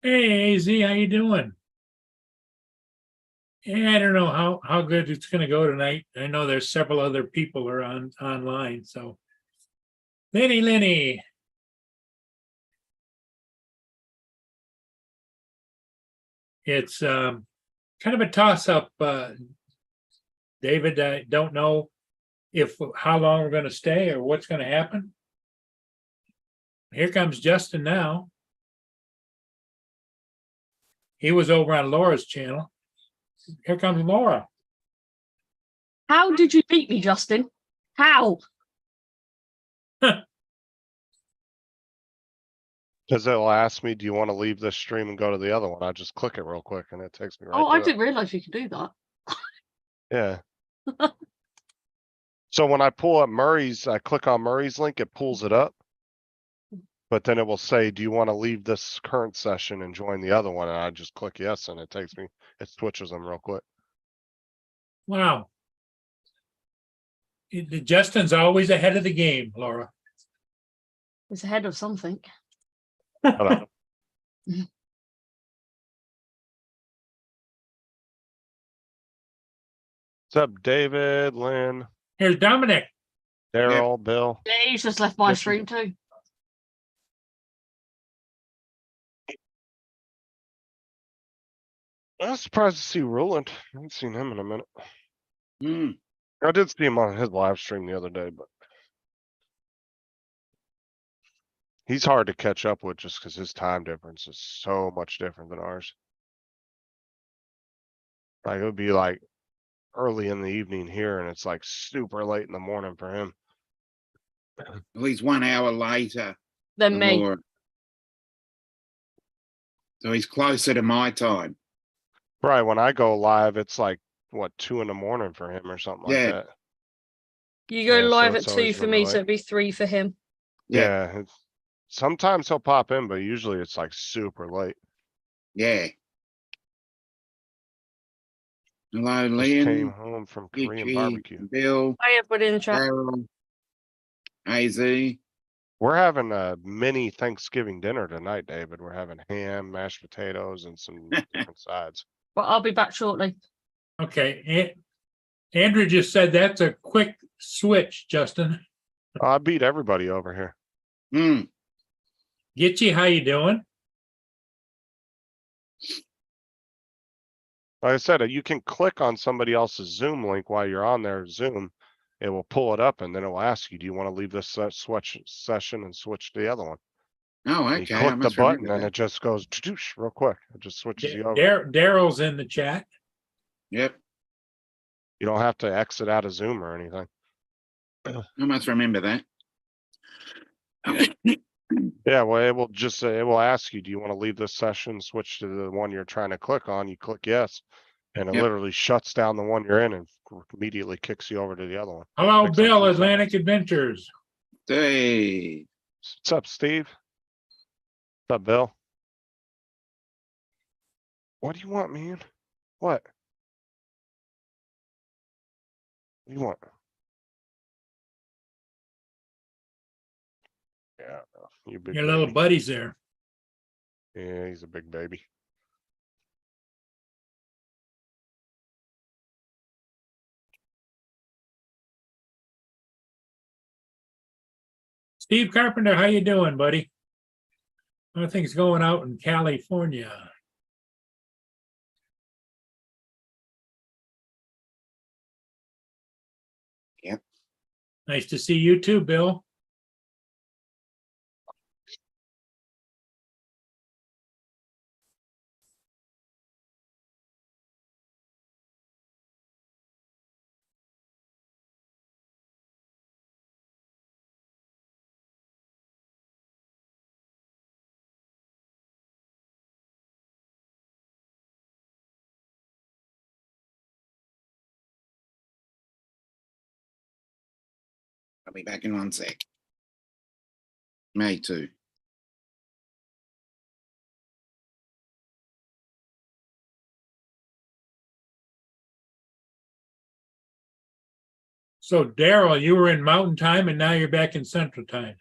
Hey, AZ, how you doing? Yeah, I don't know how good it's going to go tonight. I know there's several other people are online. So, Lenny, it's kind of a toss up. David, I don't know if how long we're going to stay or what's going to happen. Here comes Justin now. He was over on Laura's channel. Here comes Laura. How did you beat me, Justin? How? Because it'll ask me, do you want to leave this stream and go to the other one? I just click it real quick and it takes me right Oh, to I it. didn't realize you could do that. Yeah. So when I pull up Murray's, I click on Murray's link, it pulls it up. But then it will say, do you want to leave this current session and join the other one? And I just click yes, and it takes me, it switches them real quick. Wow. Justin's always ahead of the game, Laura. It's ahead of something. Hold on. What's up, David, Lynn, Here's Dominic. Daryl, Bill? Yeah, he's just left my Yep. stream too. I was surprised to see Roland. I haven't seen him in a minute. Hmm. I did see him on his live stream the other day, but he's hard to catch up with just because his time difference is so much different than ours. Like it would be like early in the evening here and it's like super late in the morning for him. At least 1 hour later Then than me. Laura. So he's closer to my time. Right, when I go live, it's like, what, 2 in the morning for him or something like Yeah. that. You go Yeah, so live it's at 2 always for really me, so late. it'd be 3 for him. Yeah. Yeah, sometimes he'll pop in, but usually it's like super late. Yeah. Hello, Just came Lynn, home from Korean Itchy, barbecue. Bill, Hi, everybody in the chat. Carol, AZ. We're having a mini Thanksgiving dinner tonight, David. We're having ham, mashed potatoes, and some different sides. But I'll be back shortly. Okay. Andrew just said that's a quick switch, Justin. I beat everybody over here. Hmm. Gitchy, how you doing? Like I said, you can click on somebody else's Zoom link while you're on their Zoom. It will pull it up and then it will ask you, do you want to leave this switch session and switch to the other one? Oh, And you okay. I click the must button remember and that. it just goes real quick. It just switches you over. Daryl's in the chat. Yep. You don't have to exit out of Zoom or anything. I must remember that. Yeah, well, it will just it will ask you, do you want to leave this session, switch to the one you're trying to click on? You click yes, and it Yep. literally shuts down the one you're in and immediately kicks you over to the other one. Hello, Takes like Bill, 2 Atlantic seconds. Adventures. Hey. What's up, Steve? What's up, Bill? What do you want, man? What? What do you want? Yeah, you big Your little baby. buddies there. Yeah, he's a big baby. Steve Carpenter, how you doing, buddy? How are things going out in California? Yep. Nice to see you too, Bill. I'll be back in 1 sec. May too. So, Daryl, you were in Mountain Time and now you're back in Central Time.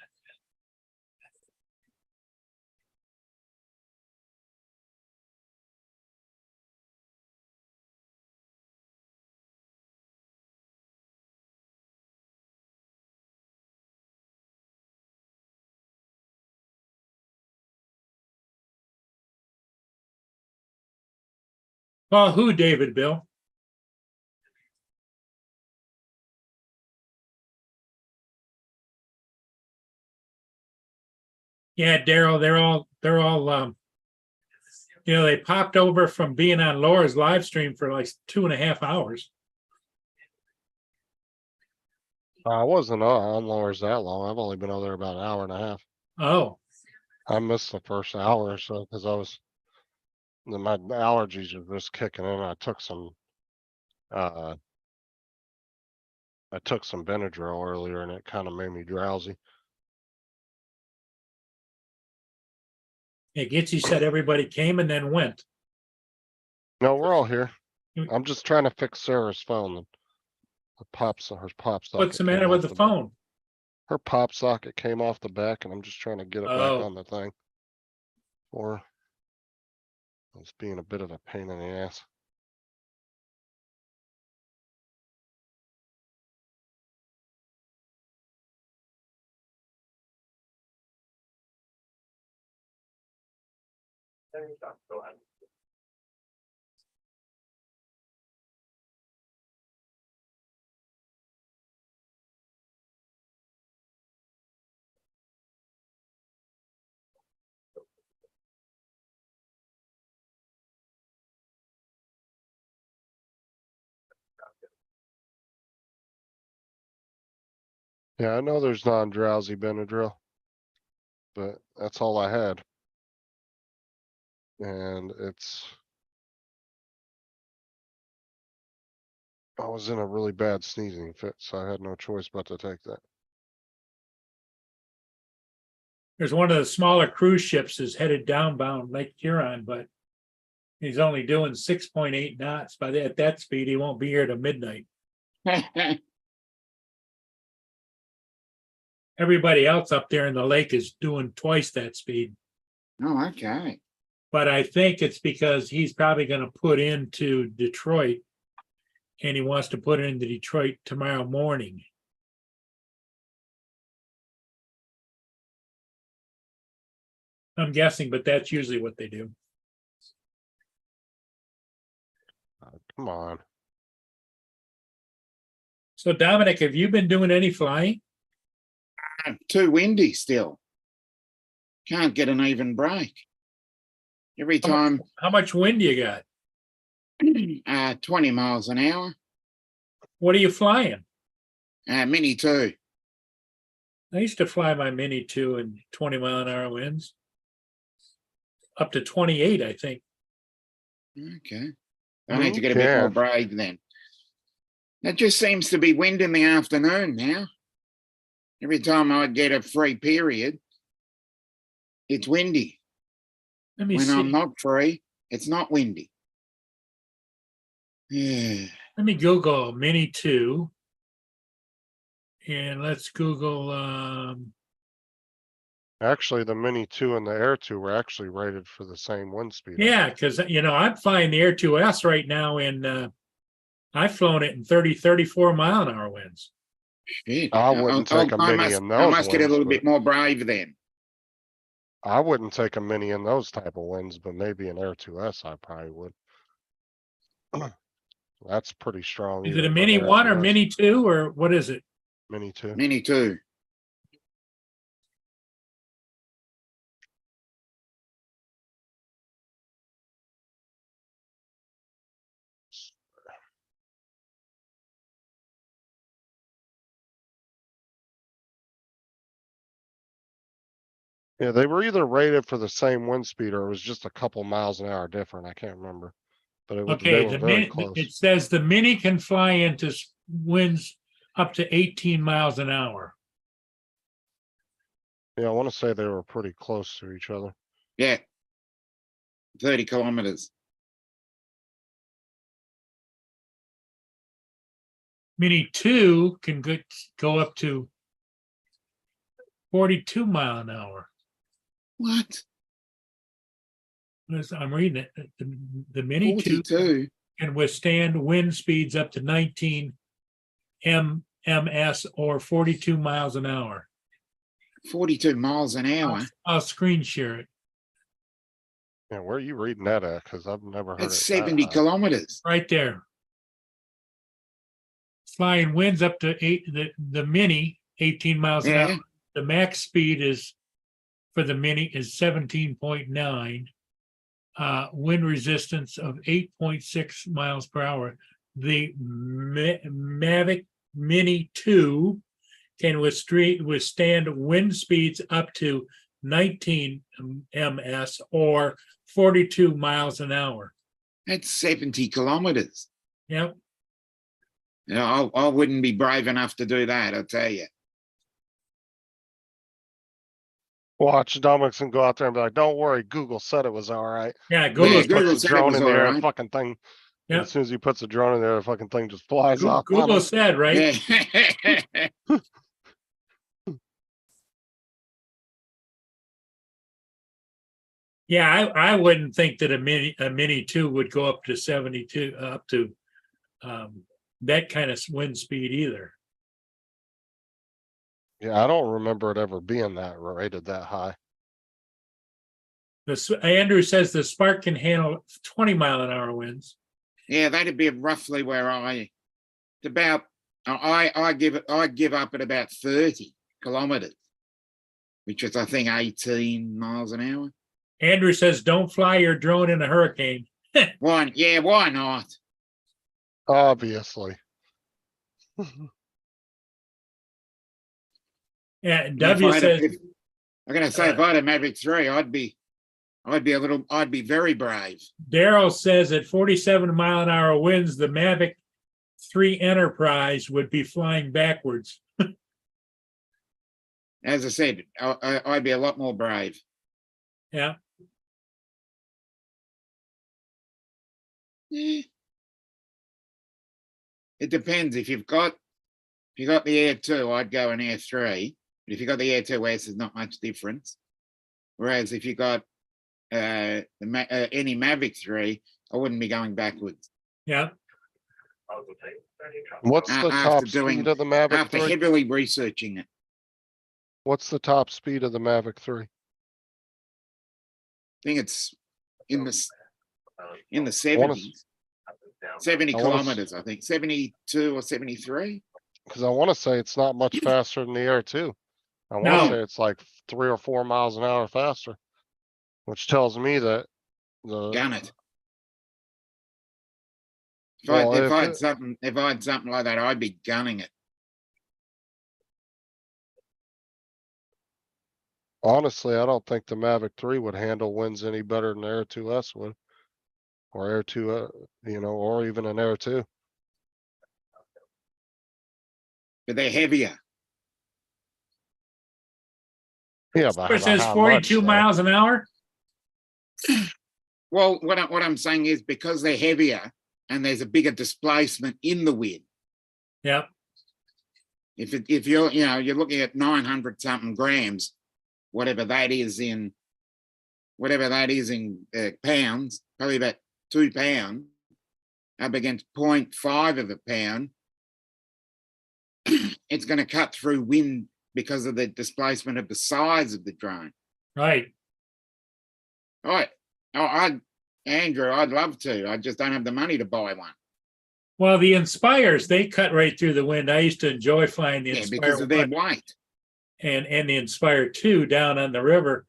Well, who, David, Bill? Yeah, Daryl, they're all, they popped over from being on Laura's live stream for like 2.5 hours. I wasn't on Laura's that long. I've only been over there about an hour and a half. Oh, I missed the first hour or so because my allergies were just kicking in. I took some Benadryl earlier and it kind of made me drowsy. yeah, Gitsy said everybody came and then went. No, we're all here. You- I'm just trying to fix Sarah's phone. Her pop socket. What's the came matter off with the back. phone? Her pop socket came off the back and I'm just trying to get it back Oh. on the thing. Or it's being a bit of a pain in the ass. Yeah, I know there's non-drowsy Benadryl, but that's all I had. And I was in a really bad sneezing fit, so I had no choice but to take that. There's one of the smaller cruise ships is headed downbound Lake Huron, but he's only doing 6.8 knots. At that speed, he won't be here to midnight. Everybody else up there in the lake is doing twice that speed. Oh, okay. But I think it's because he's probably going to put into Detroit, and he wants to put it into Detroit tomorrow morning. I'm guessing, but that's usually what they do. Come on. So Dominic, have you been doing any flying? Too windy still. Can't get an even break. Every time, How much wind you got? 20 miles an hour. What are you flying? Mini 2. I used to fly my Mini 2 in 20-mile-an-hour winds. Up to 28, I think. Okay. I need to get a bit more Okay. brave then. It just seems to be wind in the afternoon now. Every time I get a free period, it's windy. Let me When see. I'm not free, it's not windy. Yeah. Let me Google Mini 2. And let's Google Actually, the Mini 2 and the Air 2 were actually rated for the same wind speed. yeah, because I'm flying the Air 2S right now in I've flown it in 34 mile an hour winds. Shit. I wouldn't take a Mini in I those must get a winds, little but- bit more brave then. I wouldn't take a Mini in those type of winds, but maybe an Air 2S I probably would. That's pretty strong. Is it even a for Mini an Air 1 or 2S. Mini 2 or what is it? Mini 2. Mini 2. Yeah, they were either rated for the same wind speed or it was just a couple miles an hour different. I can't remember. But they Okay, were the very Mini, close. it says the Mini can fly into winds up to 18 miles an hour. Yeah, I want to say they were pretty close to each other. Yeah. 30 kilometers. Mini 2 can go up to 42 mile an hour. What? I'm reading it. The Mini 2 42. can withstand wind speeds up to 19 ms or 42 miles an hour. 42 miles an hour. I'll screen share it. Yeah, where are you reading that at? Cause I've never heard it. That's that 70 high. kilometers. right there. Flying winds up to the mini 18 miles an hour. Yeah, The max speed is for the mini is 17.9. Wind resistance of 8.6 miles per hour. The Mavic Mini 2 can withstand wind speeds up to 19 ms or 42 miles an hour. that's 70 kilometers. Yep. You know, I wouldn't be brave enough to do that, I'll tell you. Watch Dominickson go out there and be like, don't worry, Google said it was all right. Yeah, Then Google, he Google puts the said it drone was in the air, alright. the fucking thing. Yep. As soon as he puts the drone in there, the fucking thing just flies off. on Google him. said, right? Yeah. Yeah, I wouldn't think that a mini 2 would go up to 72, up to that kind of wind speed either. Yeah, I don't remember it ever being that rated that high. Andrew says the Spark can handle 20-mile-an-hour winds. Yeah, that'd be roughly where I'd give up at about 30 kilometers, which is I think 18 miles an hour. Andrew says, don't fly your drone in a hurricane. Why not? Obviously. Yeah, If W I'm says, gonna say if I had a Maverick 3, I'd be very brave. Daryl says at 47-mile-an-hour winds, the Mavic 3 Enterprise would be flying backwards. As I said, I'd be a lot more brave. Yeah, Yeah. It depends. If you got the Air 2, I'd go an Air 3. But if you got the Air 2S, there's not much difference. Whereas if you got any Mavic 3, I wouldn't be going backwards. yeah. What's the After top doing- speed of the Mavic After 3? heavily researching it, What's the top speed of the Mavic 3? I think it's in the 70s. 70 I wanna s- kilometers, I think. 72 or 73. Cause I wanna say it's not much faster than the Air 2. I wanna No. say it's like 3 or 4 miles an hour faster. Which tells me that Gun it. If Well, I if had it- something like that, I'd be gunning it. honestly, I don't think the Mavic 3 would handle winds any better than the Air 2S would. Or Air 2, or even an Air 2. But they're heavier. Yeah, but It says how much, 42 though? miles an hour. Well, what I'm saying is because they're heavier and there's a bigger displacement in the wind. Yep. If you're looking at 900 something grams, whatever that is in pounds, probably about 2 pounds, up against 0.5 of a pound, it's going to cut through wind because of the displacement of the size of the drone. Right. All right. Andrew, I'd love to. I just don't have the money to buy one. Well, the Inspires, they cut right through the wind. I used to enjoy flying the Yeah, Inspire because of their 1 weight. and the Inspire 2 down on the river,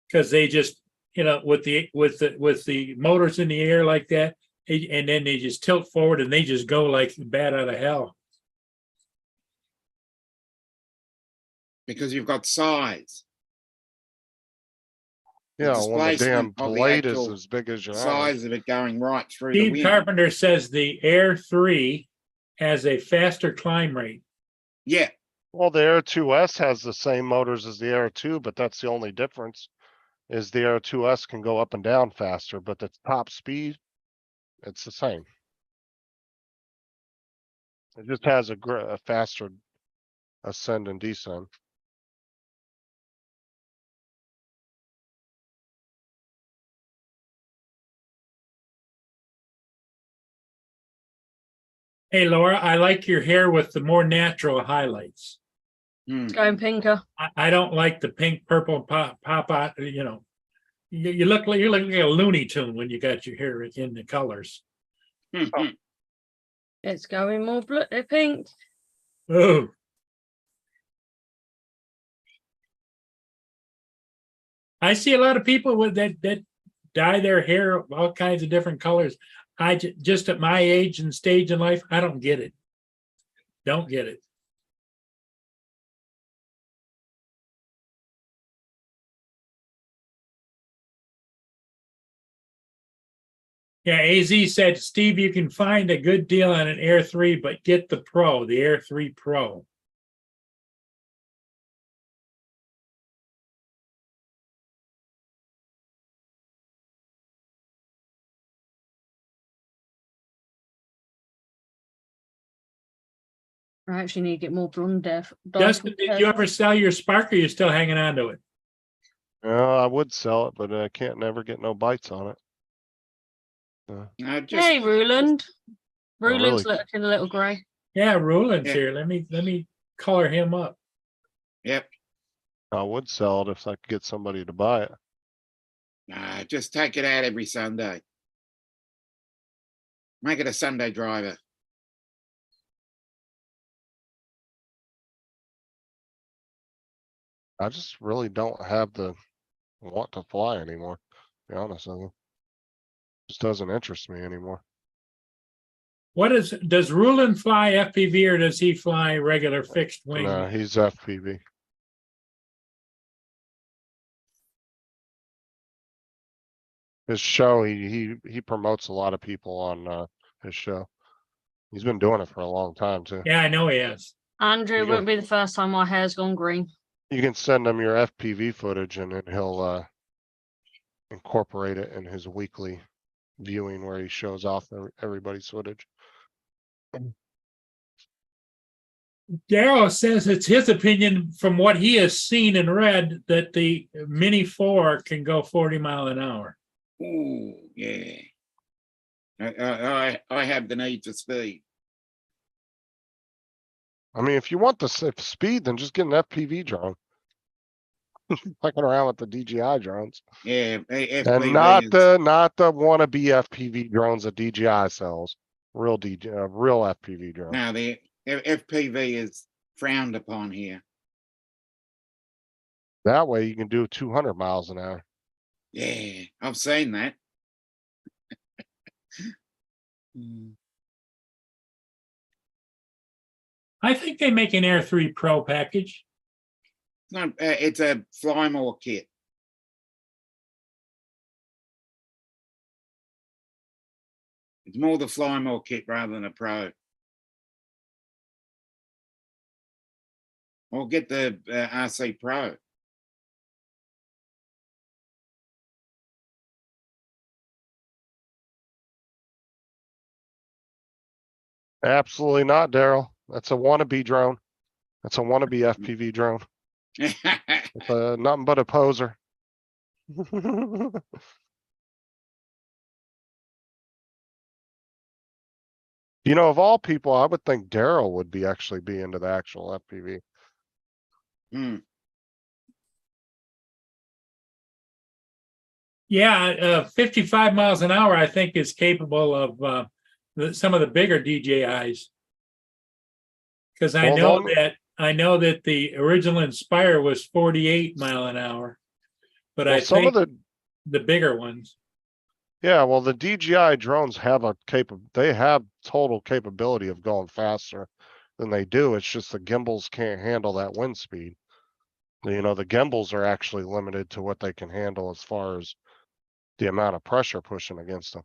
because they just, with the motors in the air like that, and then they just tilt forward and they just go like bat out of hell. Because you've got size. Yeah, when the damn displacement of the blade is actual as big as your arm. Size of it going right through the Steve wind. Carpenter says the Air 3 has a faster climb rate. Yeah, Well, the Air 2S has the same motors as the Air 2, but that's the only difference. Is the Air 2S can go up and down faster, but the top speed, it's the same. It just has a faster ascend and descend. Hey, Laura, I like your hair with the more natural highlights. Hmm. It's going pinker. I don't like the pink, purple pop out, You look like you're looking like a Looney Tune when you got your hair in the colors. It's going more pink. Oh, I see a lot of people with that dye their hair all kinds of different colors. Just at my age and stage in life, I don't get it. Don't get it. Yeah, AZ said, Steve, you can find a good deal on an Air 3, but get the Pro, the Air 3 Pro. I actually need to get more blonde hair. Justin, did you ever sell your Spark or you still hanging on to it? I would sell it, but I can't never get no bites on it. Hey, Ruland. really? Ruland's looking a little grey. Yeah, Roland's Yeah. here. Let me color him up. Yep. I would sell it if I could get somebody to buy it. Just take it out every Sunday. Make it a Sunday driver. I just really don't have the want to fly anymore, to be honest with you. Just doesn't interest me anymore. Does Ruland fly FPV or does he fly regular fixed wing? No, he's FPV. His show, he promotes a lot of people on his show. He's been doing it for a long time too. Yeah, I know he is. Andrew, it Yeah. won't be the first time my hair's gone green. You can send him your FPV footage and then he'll incorporate it in his weekly viewing where he shows off everybody's footage. Daryl says it's his opinion from what he has seen and read that the Mini 4 can go 40 mile an hour. Ooh, yeah. I have the need for speed. I mean, if you want the speed, then just get an FPV drone. Fucking around with the DJI drones. Yeah, And not the wannabe FPV drones that DJI sells. Real FPV drone. No, the FPV is frowned upon here. That way you can do 200 miles an hour. Yeah, I've seen that. I think they make an Air 3 Pro package. It's not. It's a fly more kit. It's more the fly more kit rather than a Pro. Or get the RC Pro. Absolutely not, Daryl. That's a wannabe drone. That's a wannabe FPV drone. It's nothing but a poser. You know, of all people, I would think Daryl would actually be into the actual FPV. Hmm. Yeah, 55 miles an hour, I think, is capable of some of the bigger DJIs. Because I Well, know that the original Inspire was 48 mile an hour, but Well, I some think of the bigger ones. Yeah, well, the DJI drones have they have total capability of going faster than they do. It's just the gimbals can't handle that wind speed. You know, the gimbals are actually limited to what they can handle as far as the amount of pressure pushing against them.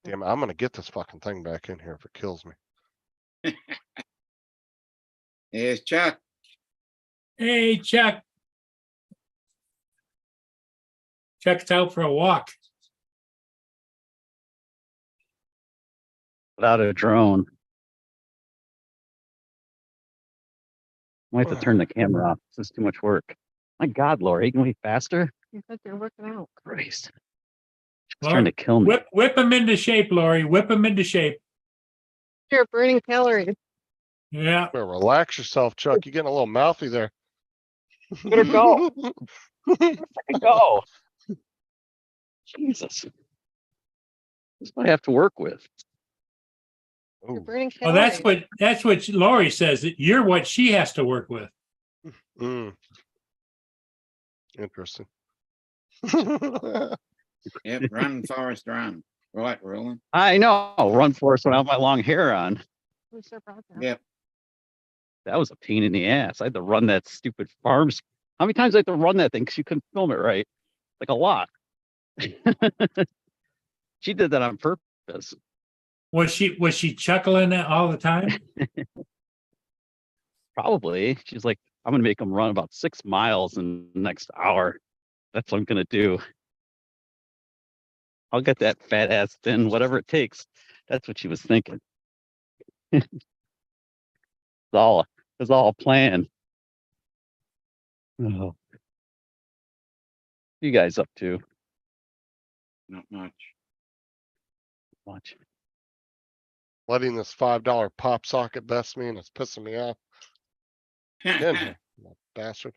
Damn, I'm gonna get this fucking thing back in here if it kills me. There's Chuck. Hey, Chuck. Chuck's out for a walk. Without a drone. I might have to turn the camera off. This is too much work. My God, Lori, can we be faster? You said you're working out. Christ. She's Well, trying to kill me. Whip him into shape, Lori. Whip him into shape. You're burning calories. Yeah, Better relax yourself, Chuck. You're getting a little mouthy there. Better go. Go. Jesus. This is what I have to work with. You're Ooh, burning well, calories. that's what Lori says, that you're what she has to work with. mm. Interesting. Yep, run, Forrest, run. Right, Roland? I know. Run Forrest when I have my long hair on. Who's so proud of? Yep. That was a pain in the ass. I had to run that stupid farms. How many times I had to run that thing because you couldn't film it right? Like a lot. She did that on purpose. Was she chuckling all the time? Probably. She's like, I'm gonna make him run about 6 miles in the next hour. That's what I'm gonna do. I'll get that fat ass thin, whatever it takes. That's what she was thinking. It's all a plan. Oh. You guys up to Not much. watch. Letting this $5 pop socket best me and it's pissing me off. Get in here, you bastard.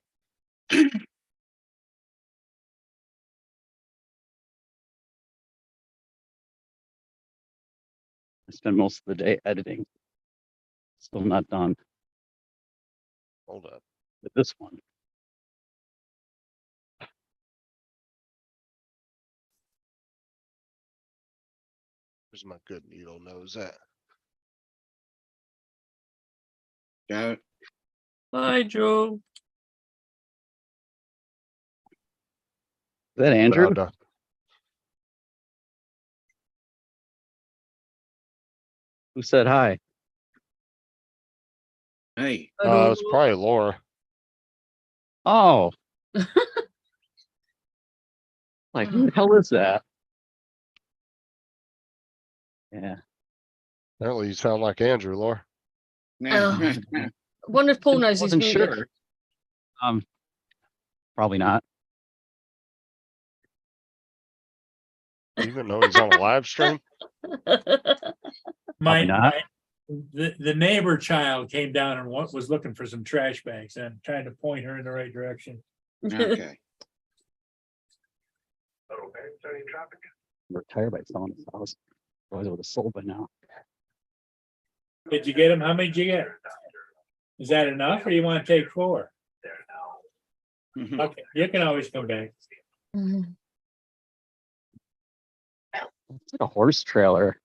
I spend most of the day editing. Still not done Hold up. with this one. Where's my good needle nose at? Joe, Hi, Joe. Is that Andrew? Well, Who said hi? hey, it's probably Laura. Oh. Like, who the hell is that? Yeah. Apparently you sound like Andrew, Laura. no, I wonder if Paul knows he's Wasn't muted. sure. Probably not. Even though he's on a live stream. My, not. the neighbor child came down and was looking for some trash bags and trying to point her in the right direction. okay. I'm retired by selling his house. Otherwise, I would have sold by now. Did you get them? How many did you get? Is that enough or you want to take 4? Okay, you can always come back. It's like a horse trailer.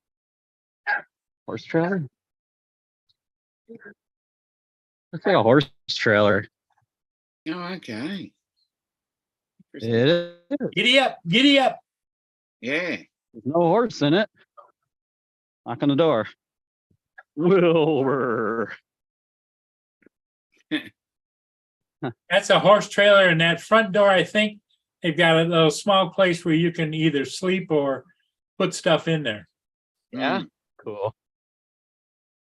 Horse trailer? Looks like a horse trailer. Oh, okay. It is. Giddy up, giddy up. Yeah. There's no horse in it. Knock on the door. Wilbur. That's a horse trailer, and that front door, I think they've got a little small place where you can either sleep or put stuff in there. Yeah. Cool.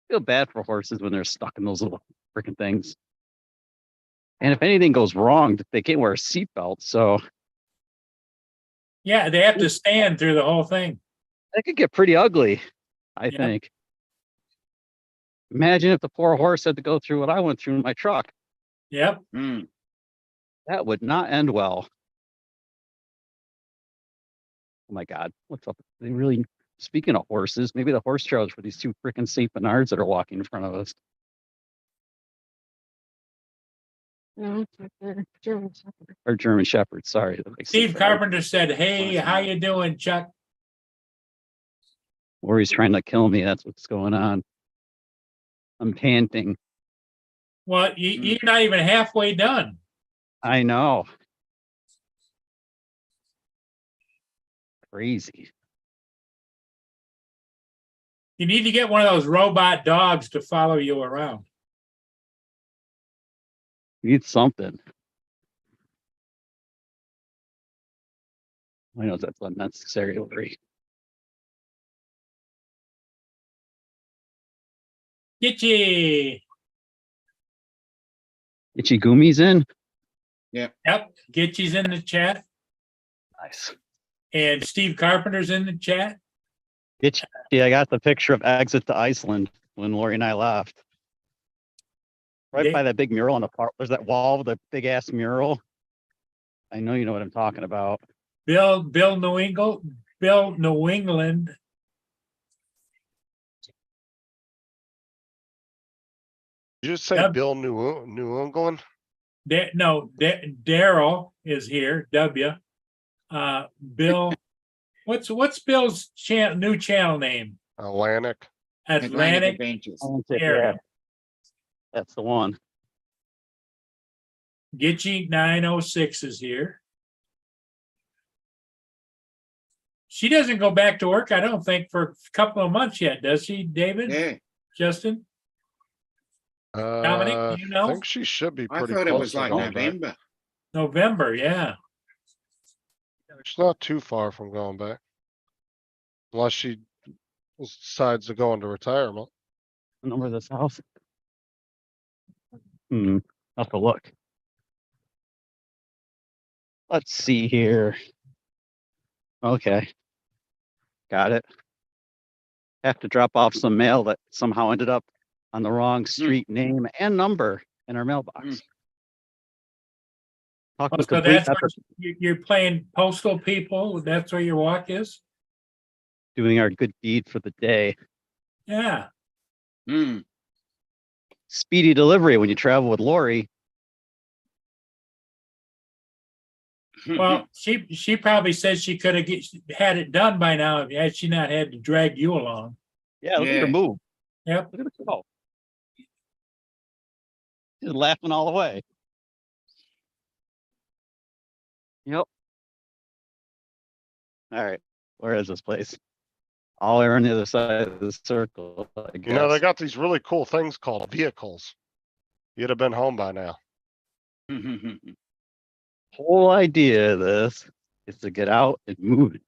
Feel bad for horses when they're stuck in those little freaking things. And if anything goes wrong, they can't wear a seatbelt, so Yeah, they have to stand through the whole thing. that could get pretty ugly, I Yeah. think. Imagine if the poor horse had to go through what I went through in my truck. Yep. Mm. That would not end well. Oh my God, what's up? They really, speaking of horses, maybe the horse trailers for these 2 freaking St. Bernards that are walking in front of us. No, it's like the German Shepherd. Or German Shepherds, sorry. Like Steve St. Bernard. Carpenter said, "Hey, how you doing, Chuck?" Or he's trying to kill me. That's what's going on. I'm panting. Well, you're not even halfway done. I know. Crazy. You need to get one of those robot dogs to follow you around. Need something. I know that's unnecessary, Larry. Gitchy. Itchy Goomies in? Yep, Gitchy's in the chat, Nice. and Steve Carpenter's in the chat. Itchy, I got the picture of exit to Iceland when Lori and I left. Right They- by that big mural on the park. There's that wall with a big ass mural. I know you know what I'm talking about. Bill New England, Did you just say Yep. Bill New England? Daryl is here, W. Bill, what's Bill's new channel name? Atlantic. Atlantic Adventures. Yeah, area. that's the one. Gitchy 906 is here. She doesn't go back to work, I don't think, for a couple of months yet, does she, David? Yeah, Justin? Dominic, do you know? I think she should be I pretty thought it close was to like going back. November. November, yeah. She's not too far from going back. Unless she decides to go into retirement. The number of this house. I'll have to look. Let's see here. Okay. Got it. Have to drop off some mail that somehow ended up on the wrong street name and number in our mailbox. Mm. Talking Oh, so complete that's what effort, you're playing postal people, that's where your walk is? doing our good deed for the day. Yeah, Hmm. Speedy delivery when you travel with Lori. well, she probably says she could have had it done by now, had she not had to drag you along. Yeah, look at her Yeah. move. Yep, Look at her go. She's laughing all the way. Yep. All right. Where is this place? All the way on the other side of the circle. I You know, they guess. got these really cool things called vehicles. You'd have been home by now. Whole idea of this is to get out and move it.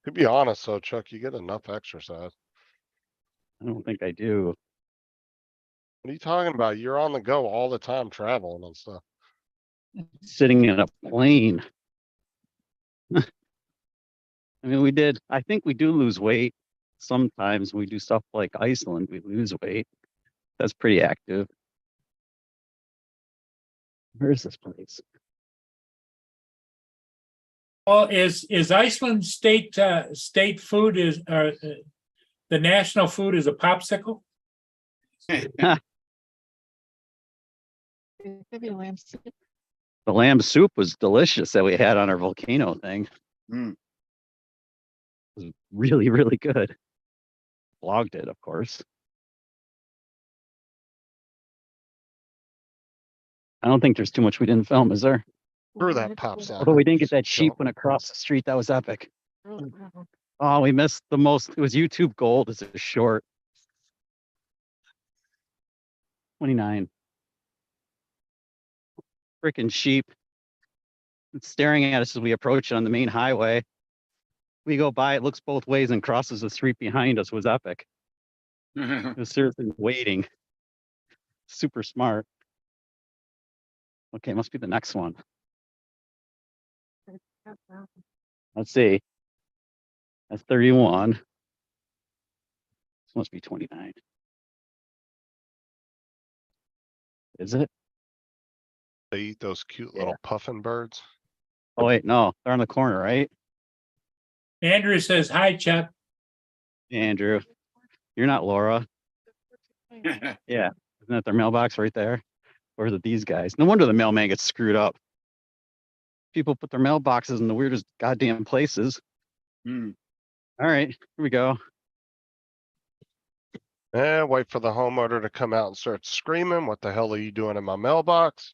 To be honest though, Chuck, you get enough exercise. I don't think I do. What are you talking about? You're on the go all the time traveling and stuff. Sitting in a plane. I mean, I think we do lose weight. Sometimes we do stuff like Iceland, we lose weight. That's pretty active. Where's this place? well, is Iceland state food is, the national food is a popsicle? Maybe lamb soup. The lamb soup was delicious that we had on our volcano thing. Hmm. It was really, really good. Vlogged it, of course. I don't think there's too much we didn't film, is there? Screw that pop sock. Although we didn't get that Just sheep jump. when it crossed the street. That was epic. Oh, Oh, we missed the most. It was YouTube gold as a short. 29. Freaking sheep. It's staring at us as we approach it on the main highway. We go by, it looks both ways and crosses the street behind us. It was epic. It was seriously waiting. Super smart. Okay, must be the next one. Let's see. That's 31. This must be 29. Is it? They eat those cute Yeah. little puffin birds. Oh wait, no, they're on the corner, right? Andrew says, hi, Chuck. Andrew, you're not Laura. Yeah, isn't that their mailbox right there? Or is it these guys? No wonder the mailman gets screwed up. People put their mailboxes in the weirdest goddamn places. Hmm. All right, here we go. Wait for the homeowner to come out and start screaming. What the hell are you doing in my mailbox?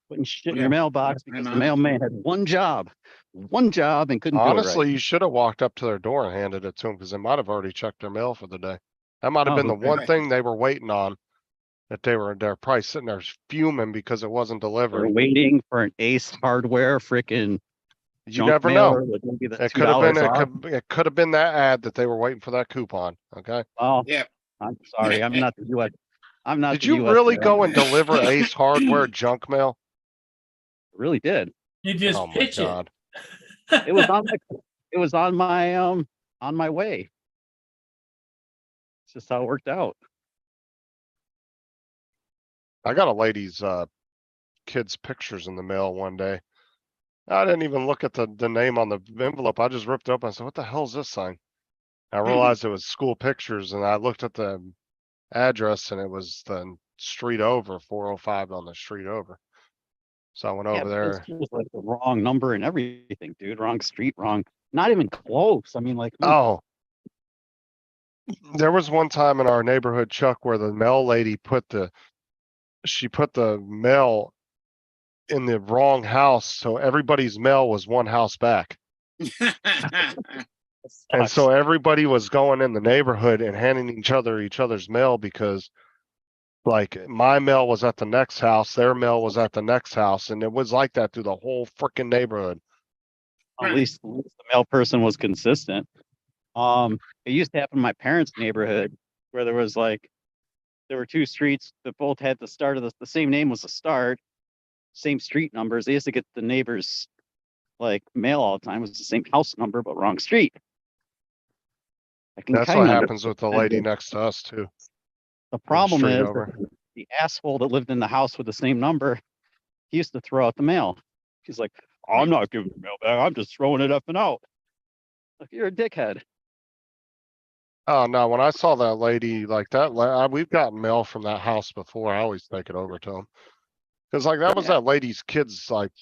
Putting shit in Yeah. your mailbox I'm because the out. mailman had one job and couldn't do it Honestly, right. you should have walked up to their door and handed it to them because they might have already checked their mail for the day. That might have Oh, been the okay. one thing they were waiting on. That they're probably sitting there fuming because it wasn't We're delivered. waiting for an Ace Hardware freaking You junk never know. mailer with maybe the It could have $2 been, off. it could have been that ad that they were waiting for that coupon, okay? Oh, Yep. I'm sorry, I'm not the US. I'm not. Did the you US really mail. go and deliver Ace Hardware junk mail? Really did. You just Oh my pitch it. god. It was on my way. It's just how it worked out. I got a lady's, kid's pictures in the mail one day. I didn't even look at the name on the envelope. I just ripped it up. I said, what the hell is this sign? I realized it was school pictures and I looked at the address and it was the street over, 405 on the street over. So I went Yeah, over but this there. was like the wrong number and everything, dude. Wrong street, wrong. Not even close. I mean, like, Oh. There was one time in our neighborhood, Chuck, where the mail lady she put the mail in the wrong house, so everybody's mail was one house back. And so everybody was going in the neighborhood and handing each other's mail because like my mail was at the next house, their mail was at the next house, and it was like that through the whole freaking neighborhood. at least the mail person was consistent. It used to happen in my parents' neighborhood where there was like, there were two streets that both had the start of the same name was the start, same street numbers. They used to get the neighbors like mail all the time. It was the same house number, but wrong street. I can That's kind what of happens with the lady next to us too. The problem street is that over. the asshole that lived in the house with the same number, he used to throw out the mail. He's like, "Oh, I'm not giving the mail back. I'm just throwing it up and out." Like, you're a dickhead. Oh no, when I saw that lady like that, we've gotten mail from that house before. I always take it over to them. Cause like that was Yeah. that lady's kids like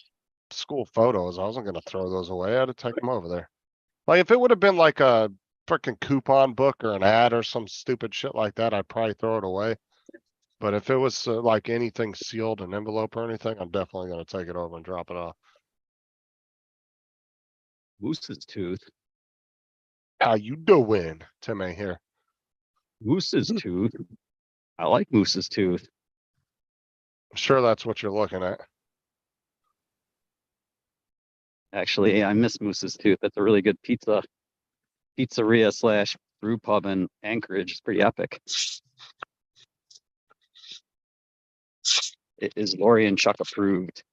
school photos. I wasn't gonna throw those away. I had to take them over there. Like if it would have been like a freaking coupon book or an ad or some stupid shit like that, I'd probably throw it away. But if it was like anything sealed, an envelope or anything, I'm definitely gonna take it over and drop it off. Moose's tooth. How you doing, Timmy here? Moose's tooth. I like Moose's tooth. I'm sure that's what you're looking at. Actually, I miss Moose's tooth. That's a really good pizzeria slash brew pub in Anchorage. It's pretty epic. It is Lori and Chuck approved.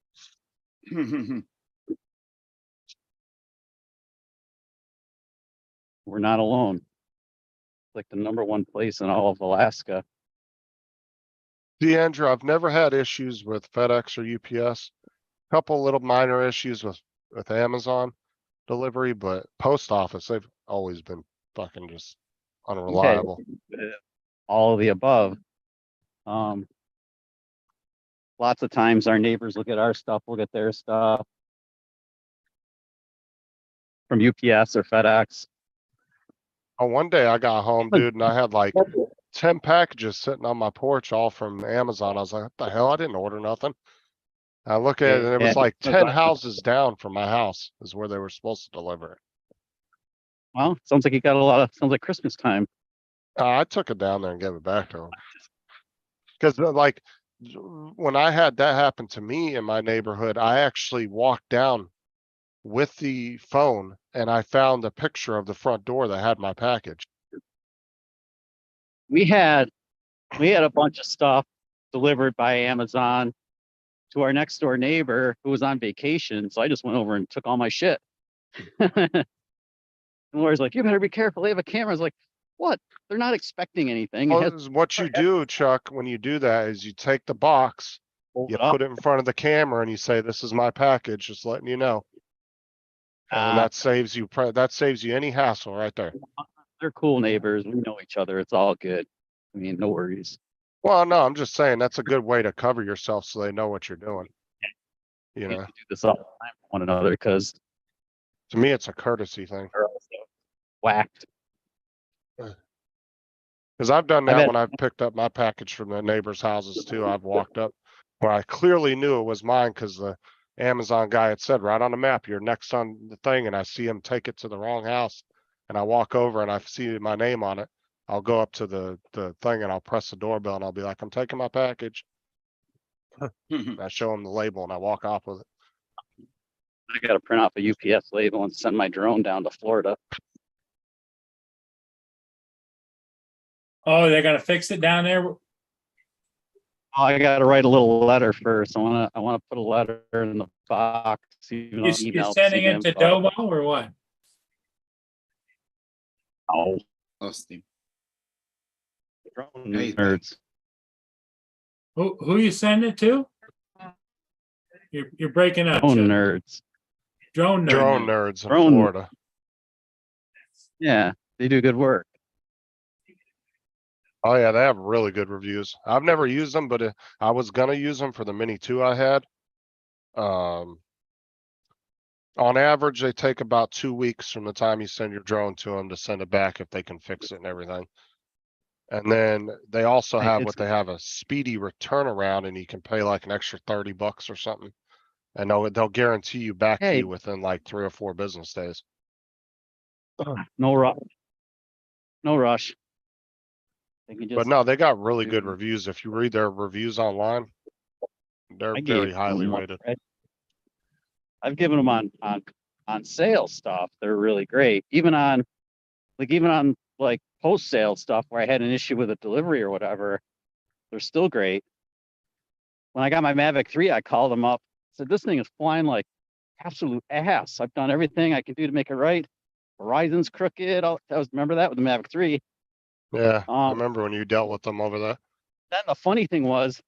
We're not alone. It's like the #1 place in all of Alaska. See, Andrew, I've never had issues with FedEx or UPS. Couple little minor issues with Amazon delivery, but post office, they've always been fucking just unreliable. All of the above. Lots of times our neighbors look at our stuff, we'll get their stuff from UPS or FedEx. Oh, one day I got home, dude, and I had like 10 packages sitting on my porch, all from Amazon. I was like, what the hell? I didn't order nothing. I look at it and it was Yeah. like 10 houses down from my house is where they were supposed to deliver it. Well, sounds like you got sounds like Christmas time. I took it down there and gave it back to them. Cause like when I had that happen to me in my neighborhood, I actually walked down with the phone and I found a picture of the front door that had my package. We had a bunch of stuff delivered by Amazon to our next door neighbor who was on vacation. So I just went over and took all my shit. And Laura's like, "You better be careful. They have a camera." I was like, "What? They're not expecting anything." Well, what you do, Chuck, when you do that is you take the box, you put it in front of the camera and you say, "This is my package," just letting you know. And that saves you any hassle right there. They're cool neighbors. We know each other. It's all good. I mean, no worries. Well, no, I'm just saying that's a good way to cover yourself so they know what you're doing. You We know, do this all the time for one another because to me, it's a courtesy thing. they're also whacked. Cause I've done I that bet- when I've picked up my package from the neighbors' houses too. I've walked up where I clearly knew it was mine because the Amazon guy had said right on the map, you're next on the thing, and I see him take it to the wrong house. And I walk over and I see my name on it. I'll go up to the thing and I'll press the doorbell and I'll be like, "I'm taking my package." And I show him the label and I walk off with it. I got to print off a UPS label and send my drone down to Florida. Oh, they're gonna fix it down there? Oh, I got to write a little letter first. I want to put a letter in the box. Even though You're email sending it to info. Domo or what? Oh, Lost him. drone Hey, nerds. Who you send it to? You're breaking up. Drone Chuck. nerds. Drone nerd. Drone nerds in Drone- Florida. Yeah, they do good work. Oh yeah, they have really good reviews. I've never used them, but I was gonna use them for the Mini 2 I had. On average, they take about 2 weeks from the time you send your drone to them to send it back if they can fix it and everything. And then they also Hey, have it's- what they have a speedy return around, and you can pay like an extra $30 or something. And they'll guarantee you back to Hey. you within like 3 or 4 business days. No rush. No rush. They can But just, no, they got really good do- reviews. If you read their reviews online, they're I very gave highly them rated. I've given them on sale stuff. They're really great. Even on like post sale stuff where I had an issue with a delivery or whatever, they're still great. When I got my Mavic 3, I called them up, said this thing is flying like absolute ass. I've done everything I can do to make it right. Verizon's crooked. Remember that with the Mavic 3. Yeah, I Um, remember when you dealt with them over there. Then the funny thing was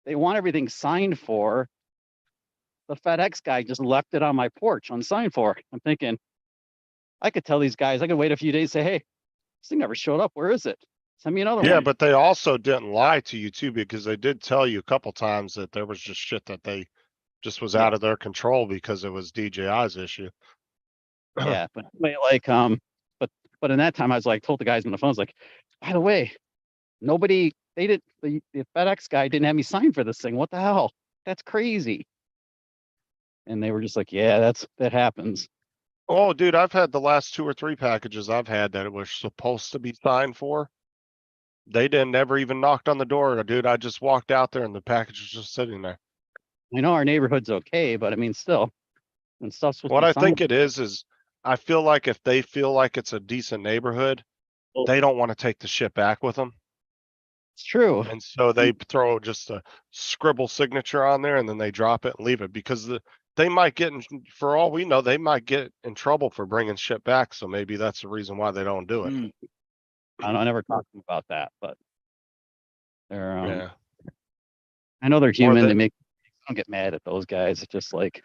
they want everything signed for. The FedEx guy just left it on my porch unsigned for. I'm thinking, I could tell these guys, I could wait a few days, say, hey, this thing never showed up. Where is it? Send me another Yeah, one. but they also didn't lie to you too, because they did tell you a couple times that there was just shit that they just was Yeah. out of their control because it was DJI's issue. Yeah, but anyway, but in that time I was like, told the guys on the phone, I was like, by the way, the FedEx guy didn't have me sign for this thing. What the hell? That's crazy. And they were just like, yeah, that happens. Oh, dude, I've had the last 2 or 3 packages I've had that it was supposed to be signed for. They didn't never even knocked on the door, dude. I just walked out there and the package was just sitting there. I know our neighborhood's okay, but I mean, still, when stuff's supposed What to be I think signed, it is I feel like if they feel like it's a decent neighborhood, Oh. they don't want to take the shit back with them. it's true. And so they throw just a scribble signature on there and then they drop it and leave it because they might get for all we know, they might get in trouble for bringing shit back. So maybe that's the reason why they don't do it. Mm. I never talked to them about that, but they're, Yeah. I know they're human. they- I don't get mad at those guys. It's just like,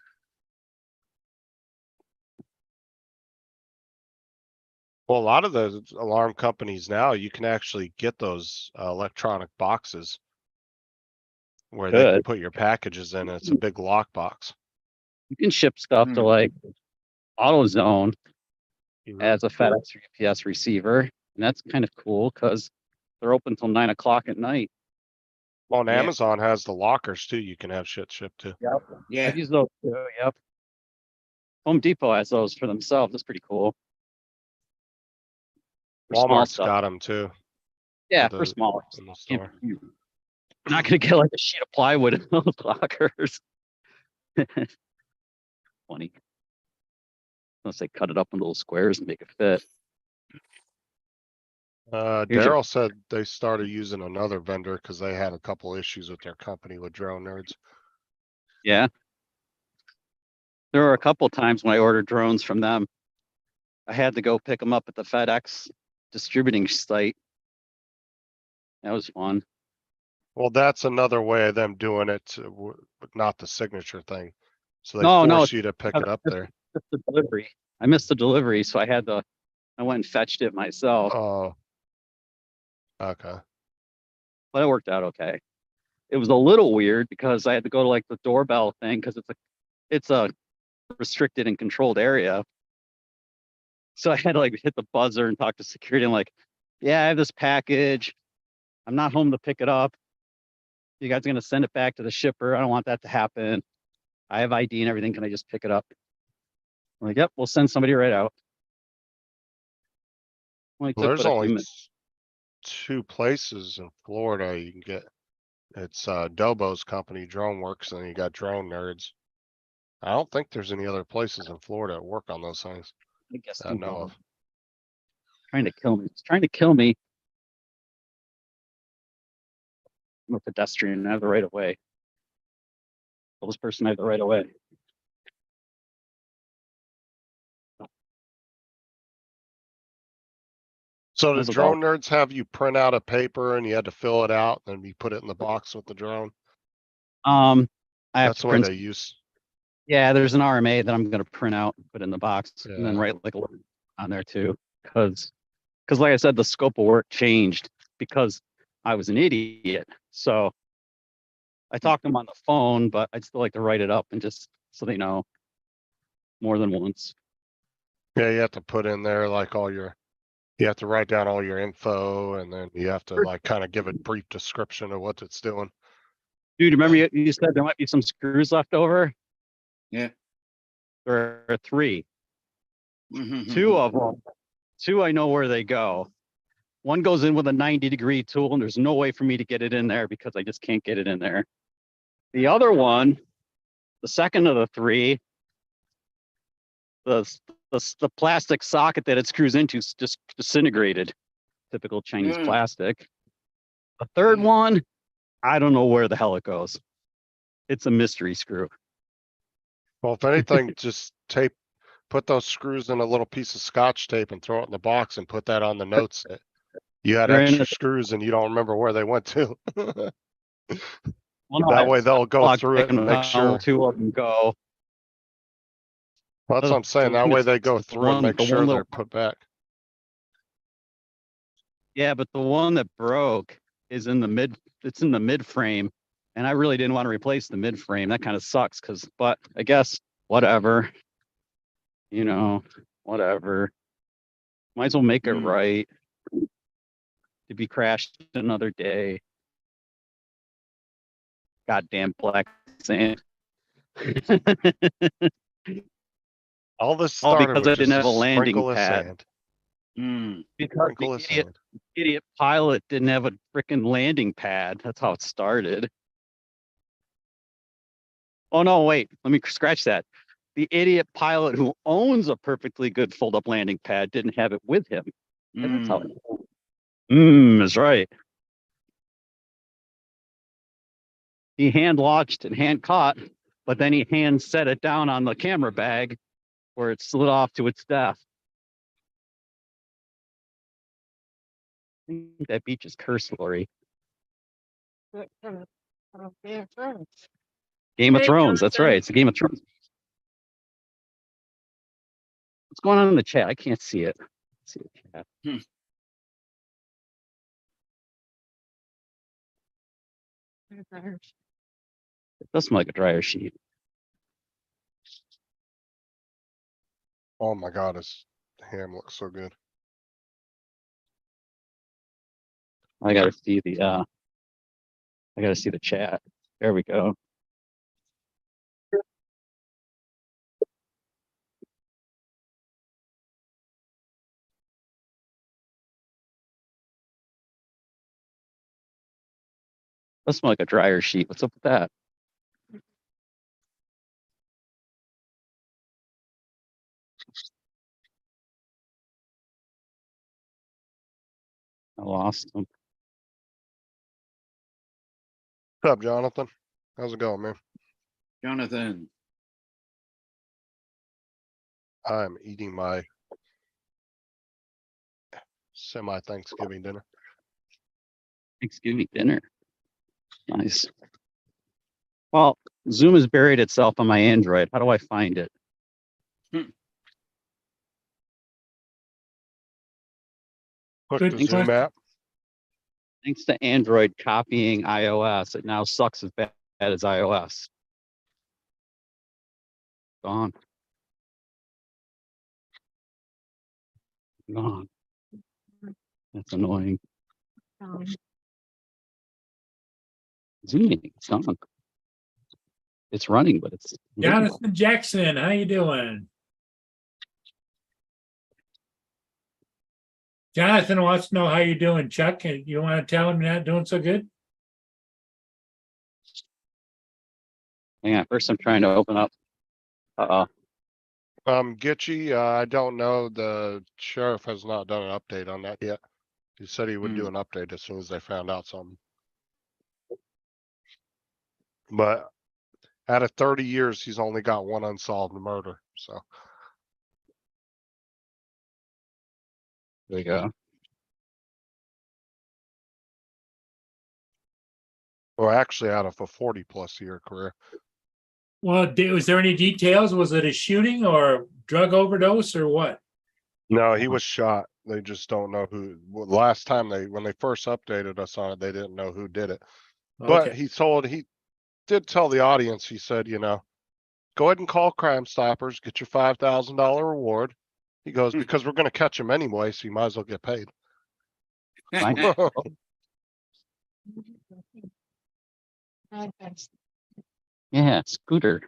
Well, a lot of the alarm companies now, you can actually get those electronic boxes where they can Good. put your packages in. It's a big lock box. you can ship stuff to Hmm. like AutoZone Mhm. as a FedEx or UPS receiver. And that's kind of cool because they're open till 9 o'clock at night. Well, and Yeah. Amazon has the lockers too. You can have shit shipped to. Yeah, I've used those too. Yep. Home Depot has those for themselves. That's pretty cool. For small Walmart's stuff. got them too. Yeah, the- for smaller in the stuff. Can't store. be- You're not gonna get like a sheet of plywood in those lockers. Funny. Unless they cut it up in little squares and make it fit. Here's your- Daryl said they started using another vendor because they had a couple issues with their company with drone nerds. Yeah. There were a couple times when I ordered drones from them. I had to go pick them up at the FedEx distributing site. That was fun. Well, that's another way of them doing it, but not the signature thing. So they No, force no, you to pick it up there. Missed the delivery. I missed the delivery, so I went and fetched it myself, Oh. Okay. but it worked out okay. It was a little weird because I had to go to like the doorbell thing because it's a restricted and controlled area. So I had to like hit the buzzer and talk to security. I'm like, yeah, I have this package. I'm not home to pick it up. You guys are gonna send it back to the shipper. I don't want that to happen. I have ID and everything. Can I just pick it up? I'm like, yep, we'll send somebody right out. Only Well, took there's but a few only minutes. 2 places in Florida you can get. It's Dobo's company, DroneWorks, and then you got Drone Nerds. I don't think there's any other places in Florida that work on those things I guess that I know of. trying to kill me. It's trying to kill me. I'm a pedestrian. I have the right of way. Well, this person I have the right of way. So Those the are all- drone nerds have you print out a paper and you had to fill it out, and you put it in the box with the drone? I have That's to the way print. they use. Yeah, there's an RMA that I'm gonna print out, and put in the box, and then Yeah. write like a little on there too, because like I said, the scope of work changed because I was an idiot. So I talked to them on the phone, but I'd still like to write it up and just so they know more than once. Yeah, you have to put in there like you have to write down all your info, and then you have to like kind of give a brief description of what it's doing. Dude, remember you said there might be some screws left over? Yeah. There are 3. Mm-hmm. Two of them, 2 I know where they go. One goes in with a 90-degree tool, and there's no way for me to get it in there because I just can't get it in there. The other one, the second of the 3, the plastic socket that it screws into is just disintegrated. Typical Chinese Mm. plastic. The third Mm. one, I don't know where the hell it goes. It's a mystery screw. Well, if anything, just put those screws in a little piece of scotch tape and throw it in the box and put that on the notes that you had They're in extra a- screws and you don't remember where they went to. Well, no, That I- way they'll go I'll through it take 'em and make down, sure. 2 of them go. Well, that's what I'm saying. That way they go The through and one- make the sure one they're little- put back. Yeah, but the one that broke is in the mid frame, and I really didn't want to replace the mid frame. That kind of sucks but I guess whatever. You know, whatever. Might as well make it Mm. right. To be crashed another day. Goddamn black sand. All this All started because I with didn't just have a a landing sprinkle of pad. sand. Mm. Because Sprinkle the of sand. idiot pilot didn't have a freaking landing pad. That's how it started. Oh no, wait, let me scratch that. The idiot pilot who owns a perfectly good fold-up landing pad didn't have it with him. And that's how Mm. that's right. He hand launched and hand caught, but then he hand set it down on the camera bag where it slid off to its death. I think that beach is curse, Lori. Yeah, sure. Game of Hey, Thrones, that's Jonathan. right. It's a Game of Thrones. What's going on in the chat? I can't see it. Let's see the chat. It does smell like a dryer sheet. Oh my God, his ham looks so good. I gotta see the chat. There we go. That smells like a dryer sheet. What's up with that? I lost them. What's up, Jonathan? How's it going, man? Jonathan. I'm eating my semi-Thanksgiving dinner. Thanksgiving dinner. Nice. Well, Zoom has buried itself on my Android. How do I find it? Click Good the Zoom question. app. Thanks to Android copying iOS, it now sucks as bad as iOS. Gone. Gone. That's annoying. Zooming, it's on. It's running, but it's Jonathan Jackson, how you doing? Jonathan wants to know how you doing, Chuck. You want to tell him you're not doing so good? Hang on, first I'm trying to open up. Gitchy, I don't know. The sheriff has not done an update on that yet. He said he would do an update as soon as they found out something. But out of 30 years, he's only got one unsolved murder, so. There we go. Well, actually out of a 40+ year career. Well, was there any details? Was it a shooting or drug overdose or what? No, he was shot. They just don't know who. Well, last time when they first updated us on it, they didn't know who did it. But Okay, he did tell the audience, he said, go ahead and call Crime Stoppers, get your $5,000 reward. He goes, because we're going to catch him anyway, so you might as well get paid. Yeah, Scooter.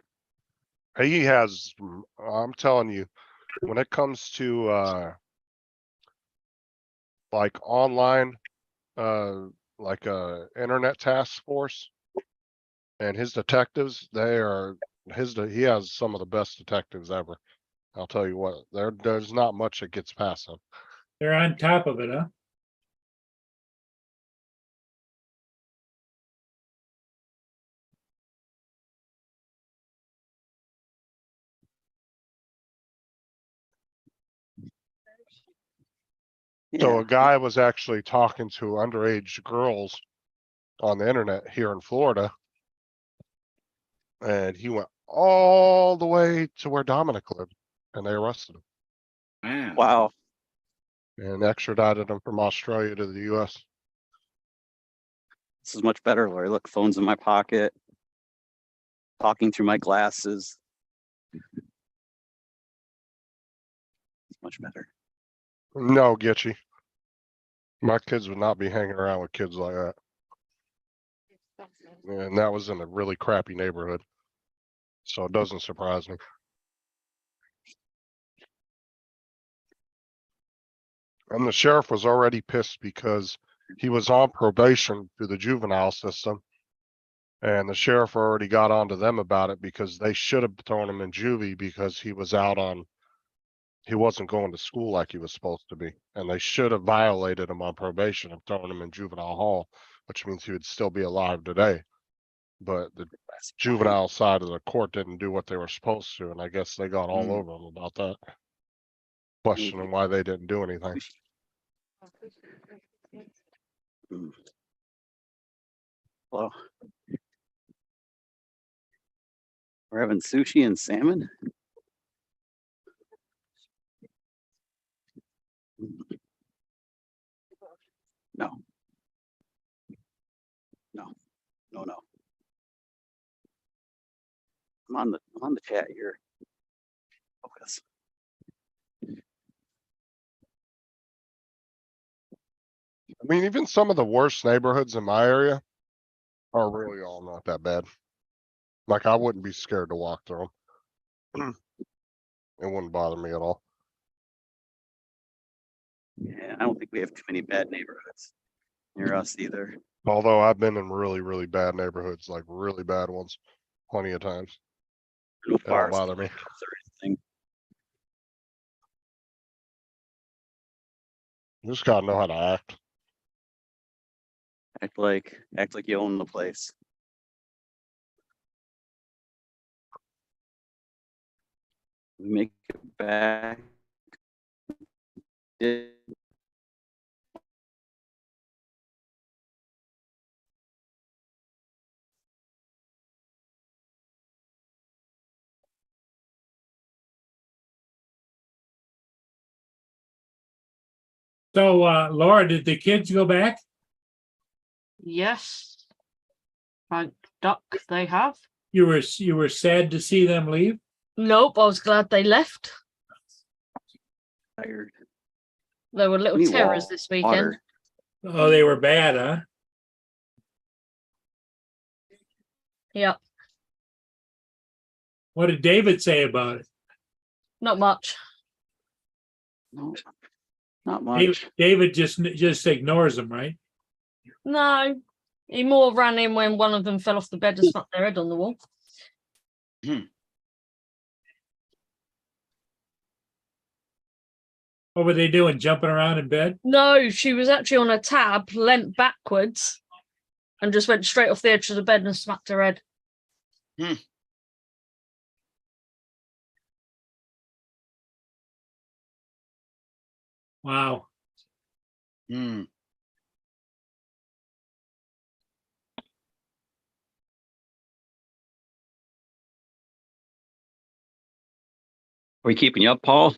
He has, I'm telling you, when it comes to like online, like internet task force and his detectives, he has some of the best detectives ever. I'll tell you what, there's not much that gets past him. they're on top of it, huh? So Yeah. a guy was actually talking to underage girls on the internet here in Florida. And he went all the way to where Dominic lived and they arrested him Wow. Wow. and extradited him from Australia to the US. This is much better, Lori. Look, phone's in my pocket. Talking through my glasses. It's much better. No, Gitchy. My kids would not be hanging around with kids like that. And that was in a really crappy neighborhood. So it doesn't surprise me. And the sheriff was already pissed because he was on probation through the juvenile system. And the sheriff already got on to them about it because they should have thrown him in juvie because he wasn't going to school like he was supposed to be. And they should have violated him on probation and thrown him in juvenile hall, which means he would still be alive today. But the juvenile side of the court didn't do what they were supposed to. And I guess they got all over him about that, questioning why they didn't do anything. Hello. We're having sushi and salmon. No. No. No. No. I'm on the chat here. Focus. I mean, even some of the worst neighborhoods in my area are really all not that bad. Like I wouldn't be scared to walk through them. It wouldn't bother me at all. Yeah, I don't think we have too many bad neighborhoods near us either. Although I've been in really, really bad neighborhoods, like really bad ones, plenty of times. No It don't bars bother me. or anything. You just gotta know how to act. Act like you own the place. We make it back. So, Laura, did the kids go back? Yes. Thank duck they have. You were sad to see them leave? Nope, I was glad they left. Tired. They were little Need terrors this weekend. water. Oh, they were bad, huh? Yeah, What did David say about it? not much. No, not much. David just ignores them, right? No, he more ran in when one of them fell off the bed and smacked their head on the wall. What were they doing? Jumping around in bed? No, she was actually on a tab, leant backwards, and just went straight off the edge of the bed and smacked her head. Wow. Hmm. we keeping you up, Paul?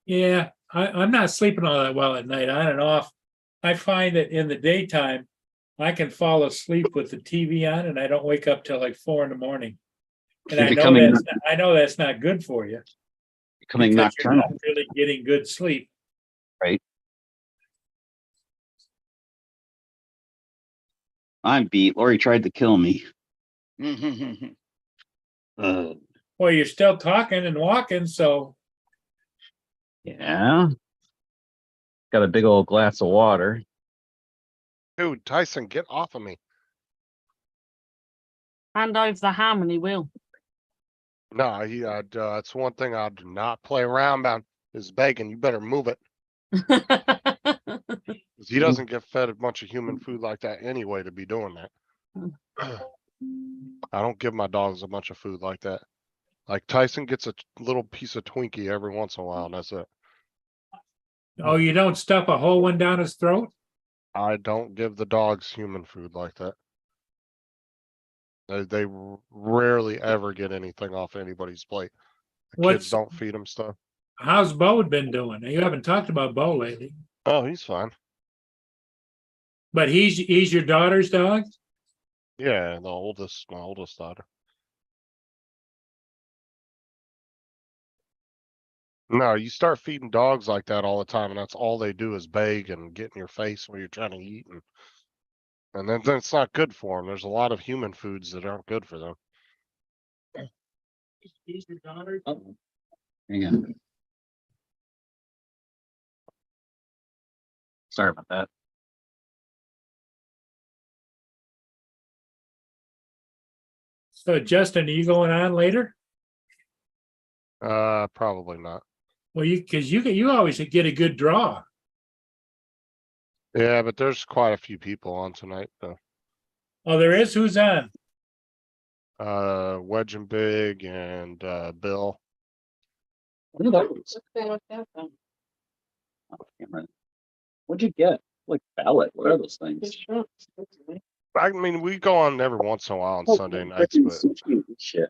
Yeah, I'm not sleeping all that well at night, on and off. I find that in the daytime, I can fall asleep with the TV on and I don't wake up till like 4 a.m. And You're I know becoming- that's not good for you. Becoming because you're nocturnal. not really getting good sleep. I'm beat. Lori tried to kill me. Mhm. Well, you're still talking and walking, so Yeah. Got a big old glass of water. Dude, Tyson, get off of me. Hand over the harmony wheel. No, that's one thing I do not play around about is bacon. You better move it. 'Cause he doesn't get fed a bunch of human food like that anyway to be doing that. I don't give my dogs a bunch of food like that. Like Tyson gets a little piece of Twinkie every once in a while, and that's it. oh, you don't stuff a whole one down his throat? I don't give the dogs human food like that. They rarely ever get anything off anybody's plate. The What's- kids don't feed them stuff. How's Bo been doing? You haven't talked about Bo lately, Oh, he's fine. but he's your daughter's dog? Yeah, my oldest daughter. No, you start feeding dogs like that all the time, and that's all they do is beg and get in your face when you're trying to eat, and then it's not good for them. There's a lot of human foods that aren't good for them. He's your daughter? Hang on. Sorry about that. So Justin, are you going on later? Probably not. Well, you always get a good draw. Yeah, but there's quite a few people on tonight, though. Oh, there is? Who's on? Wedge and Big and Bill. What are those? Okay, with that then. Oh, Cameron. What'd you get? Like ballot. What are those things? Fish shrimps, okay. I mean, we go on every once in a while on Oh, Sunday nights, frickin' but sushi and shit.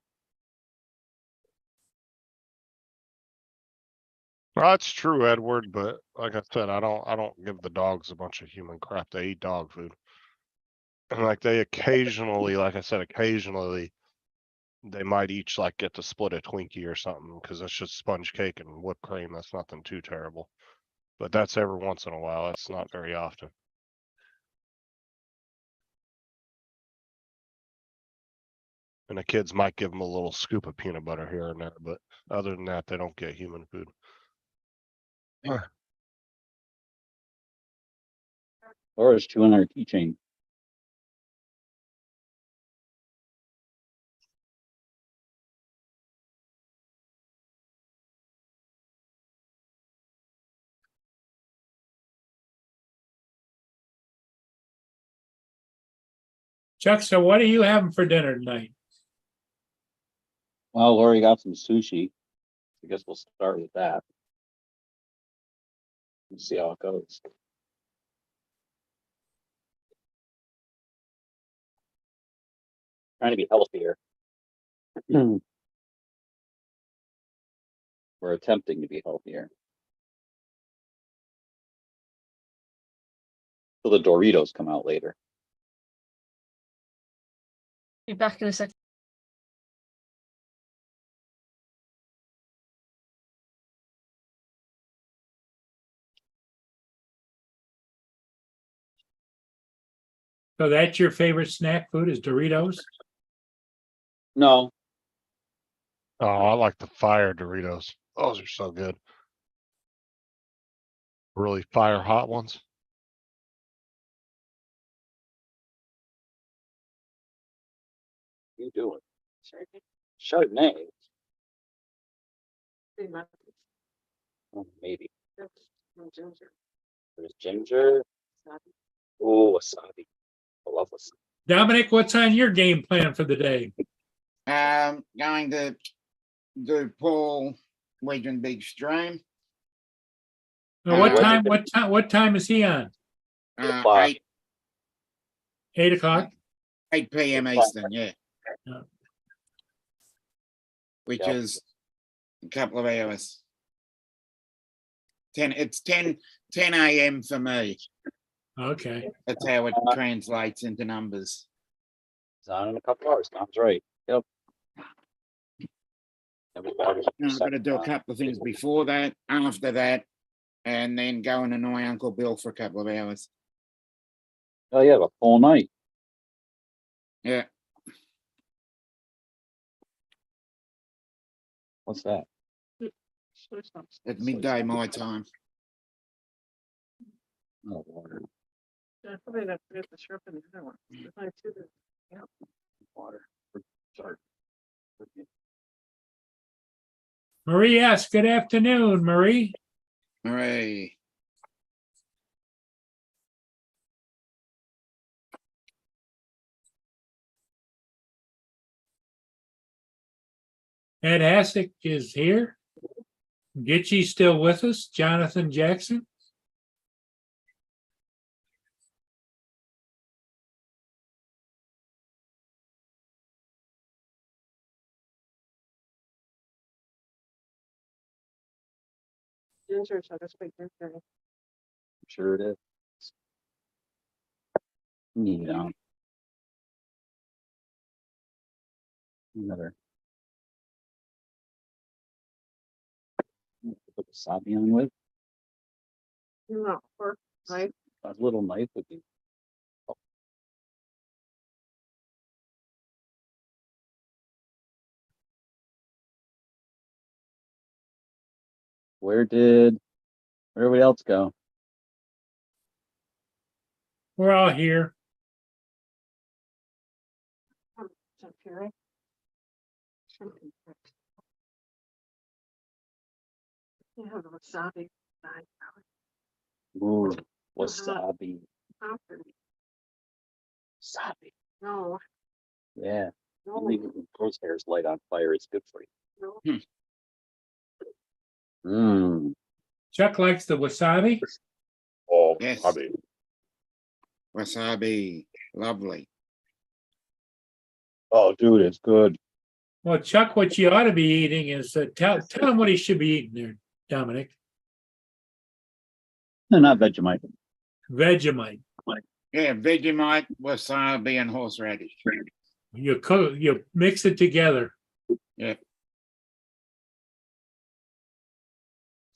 that's true, Edward. But like I said, I don't give the dogs a bunch of human crap. They eat dog food, and like they occasionally, like I said, occasionally they might each like get to split a Twinkie or something because it's just sponge cake and whipped cream. That's nothing too terrible, but that's every once in a while. That's not very often. And the kids might give them a little scoop of peanut butter here and there, but other than that, they don't get human food. Laura's chewing her keychain. Chuck, so what are you having for dinner tonight? Well, Lori got some sushi. I guess we'll start with that. Let's see how it goes. Trying to be healthier. We're attempting to be healthier. So the Doritos come out later. Be back in a second. So that's your favorite snack food is Doritos? No, Oh, I like the fire Doritos. Those are so good. Really fire hot ones. you do it. Chardonnay. Oh, maybe. There's ginger. Oh, wasabi. I love wasabi. Dominic, what's on your game plan for the day? Going to do Paul Wedge and Big Stream. What time is he on? O'clock. 8 o'clock? 8 p.m. Eastern, yeah. Yeah. Which Yeah. is A couple of hours. It's 10 a.m. for me. Okay, That's how it translates into numbers. It's on in a couple hours. Tom's right. Yep. Everybody's And I've got to do a couple of things before that, after that, and then go and annoy Uncle Bill for a couple of hours. Oh, yeah, a full night. Yeah, What's that? at midday my time. Oh, water. Yeah, probably not forget the shrimp in the other one. There's only two there. Yeah. Water. Sorry. Marie S., good afternoon, Marie. Hooray. Ed Hassick is here. Gitchy still with us, Jonathan Jackson. Ginger, so to speak. Ginger. Sure it is. Yeah. Another. Put wasabi on with No, pork, right? a little knife would be. Where'd everybody else go? We're all here. Some puree. Shrimp and fries. You have the wasabi. Side Ooh, wasabi. salad. Wasabi. No, Yeah. no, Leave those hairs light on fire. It's good for no. you. Mmm. Chuck likes the wasabi. Oh, Yes. I mean, Wasabi, lovely. Oh, dude, it's good. Well, Chuck, what you ought to be eating is, tell him what he should be eating there, Dominic. No, not Vegemite. Vegemite. Yeah, Vegemite, wasabi, and horseradish. You mix it together.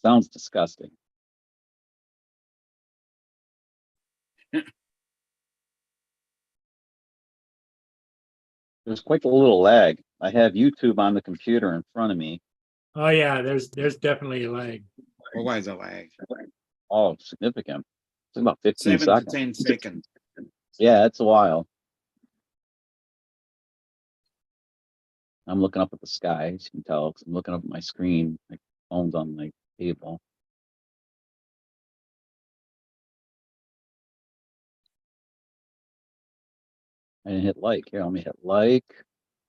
Sounds disgusting. There's quite a little lag. I have YouTube on the computer in front of me. Oh yeah, there's definitely a lag. Always a lag. Oh, significant. It's about 15 7 to seconds. 10 seconds. Yeah, it's a while. I'm looking up at the sky, as you can tell, 'cause I'm looking up at my screen. My phone's on my table. I didn't hit like. Here, let me hit like.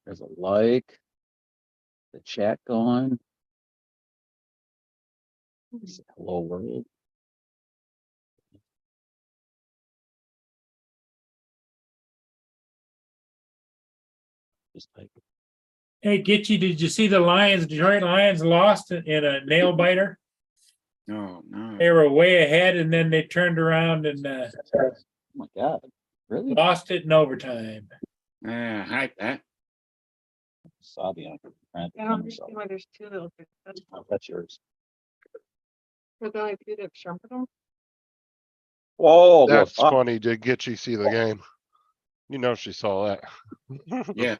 There's a like. The chat going. Say hello world. Just type it. Hey, Gitchy, did you see the Detroit Lions lost in a nail biter? Oh, no. They were way ahead and then they turned around and Oh my God. Really? lost it in overtime. I hate that. Wasabi on it. I don't understand why there's two little bits. Oh, that's yours. But the only two that have shrimp in them. Oh, that's well, funny. Did Gitchy see the game? You know she saw that. Yeah.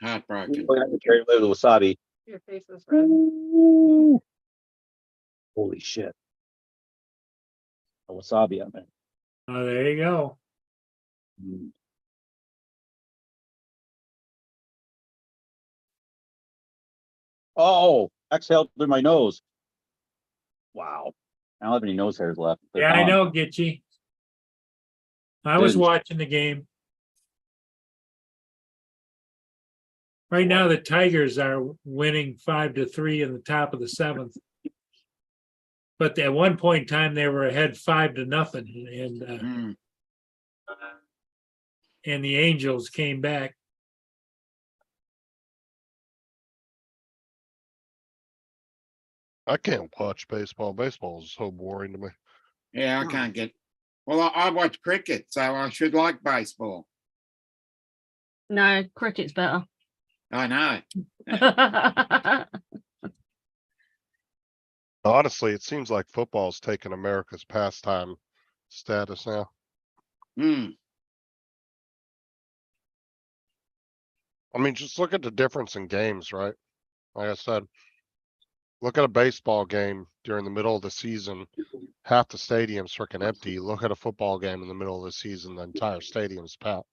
Heartbroken. carry away with the wasabi. Your face is red. Ooh. Holy shit. The wasabi on it. Oh, there you go. Mm. Oh, exhaled through my nose. Wow. I don't have any nose hairs left. They're Yeah, I gone. know, Gitchy. I was Didn't. watching the game. Right now, the Tigers are winning 5-3 in the top of the seventh. But at one point in time, they were ahead 5-0, and the Angels came back. I can't watch baseball. Baseball is so boring to me. Yeah, I can't get. Well, I watch cricket, so I should like baseball. No, cricket's better. I know. Honestly, it seems like football's taken America's pastime status now. Hmm. I mean, just look at the difference in games, right? Like I said, look at a baseball game during the middle of the season, half the stadium's freaking empty. Look at a football game in the middle of the season, the entire stadium's packed.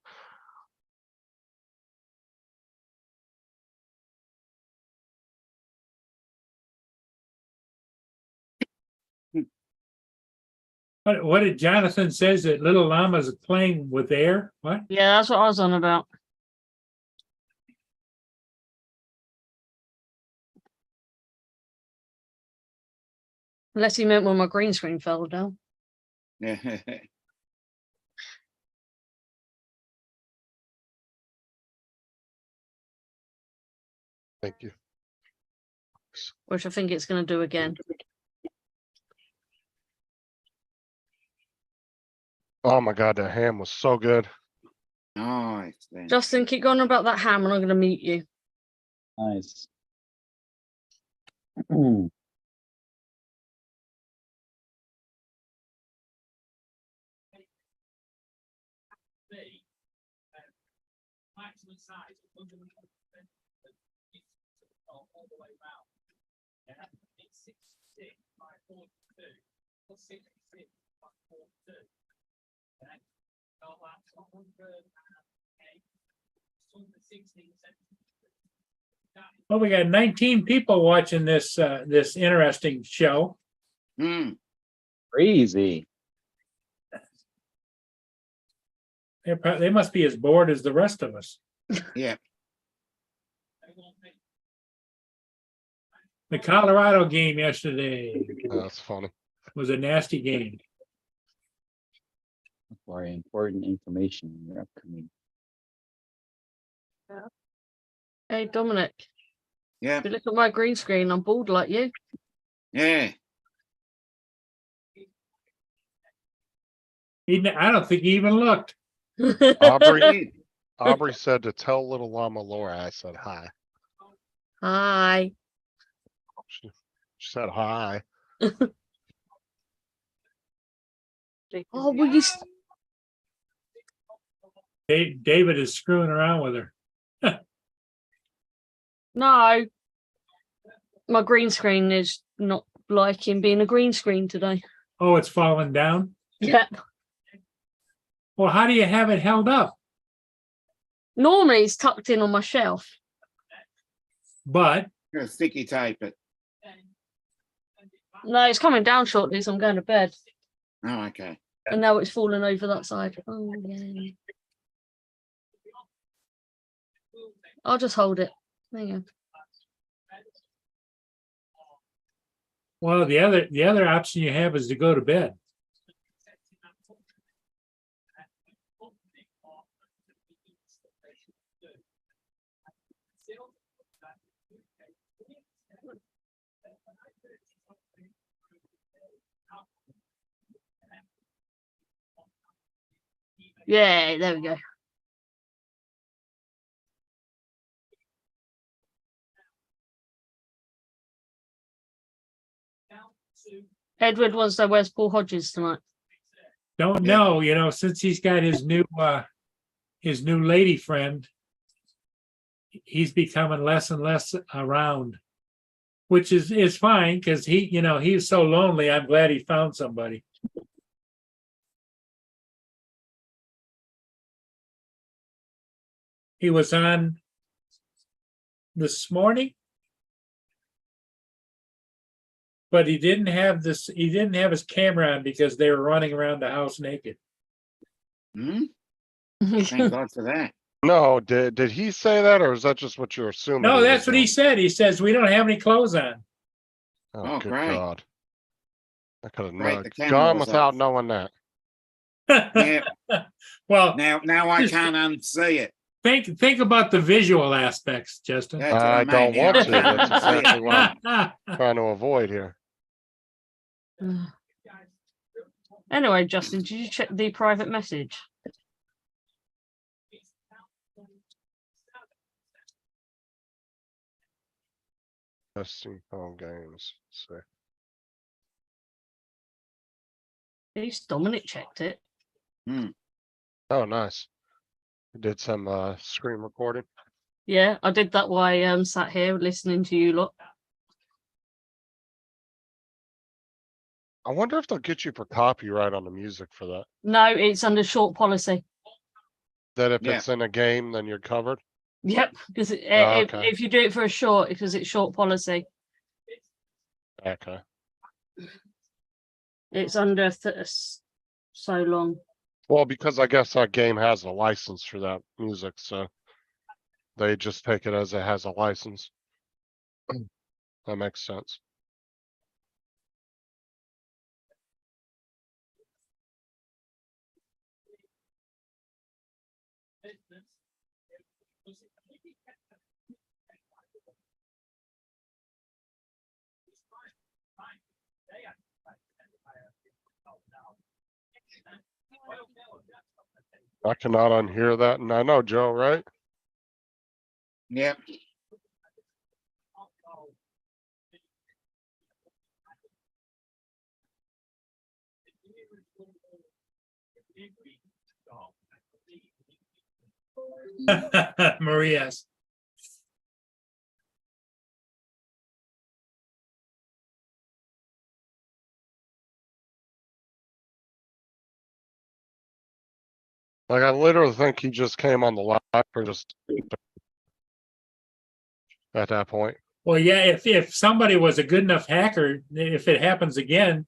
What did Jonathan says that Little Llama's playing with air? What? Yeah, that's what I was on about. Unless he meant when my green screen fell down. Yeah. Thank you. Which I think it's going to do again. Oh my God, that ham was so good. Nice. Then. Justin, keep going about that ham and I'm going to mute you. Nice. Well, we got 19 people watching this this interesting show. Hmm. Crazy. They must be as bored as the rest of us. Yeah. The Colorado game yesterday That's funny. was a nasty game. For important information in your upcoming. Hey, Dominic, Yeah. if you look at my green screen, I'm bored like you. Yeah. I don't think he even looked. Aubrey, Aubrey said to tell little llama Laura, I said hi. Hi. She said hi. Oh, will you? David is screwing around with her. No. My green screen is not liking being a green screen today. Oh, it's falling down. Yeah. Well, how do you have it held up? Normally it's tucked in on my shelf. But Gonna sticky tape it. No, it's coming down shortly, so I'm going to bed. Oh, okay. And now it's fallen over that side. Oh, yeah. I'll just hold it. There you go. well, the other option you have is to go to bed. Yeah, there we go. Edward wants to know where's Paul Hodges tonight. Don't Yeah. know, since he's got his new lady friend, he's becoming less and less around, which is fine because he's so lonely. I'm glad he found somebody. He was on this morning, but he didn't have his camera on because they were running around the house naked. Hmm. Thank God for that. No, did he say that or is that just what you're assuming? No, he that's was what he doing? said. He says, we don't have any clothes on. Oh, Oh, good great. God. I could Great, have the camera gone was without off. knowing that. Yeah. Well, Now I can't unsee it. think about the visual aspects, Justin. That's what I don't mean, want yeah. to. That's exactly what I'm trying to avoid here. Anyway, Justin, did you check the private message? Testing phone games. So At least Dominic checked it. oh nice. Did some screen recording. Yeah, I did that while I sat here listening to you lot. I wonder if they'll get you for copyright on the music for that. No, it's under short policy. That if Yeah. it's in a game, then you're covered. Yep, because okay. if you do it for a short, because it's short policy, Okay. it's under so long. Well, because I guess that game has a license for that music, so they just take it as it has a license. That makes sense. I cannot unhear that, and I know Joe, right? Yep. Maria's. Like I literally think he just came on the live for just at that point. Well, yeah, if somebody was a good enough hacker, if it happens again,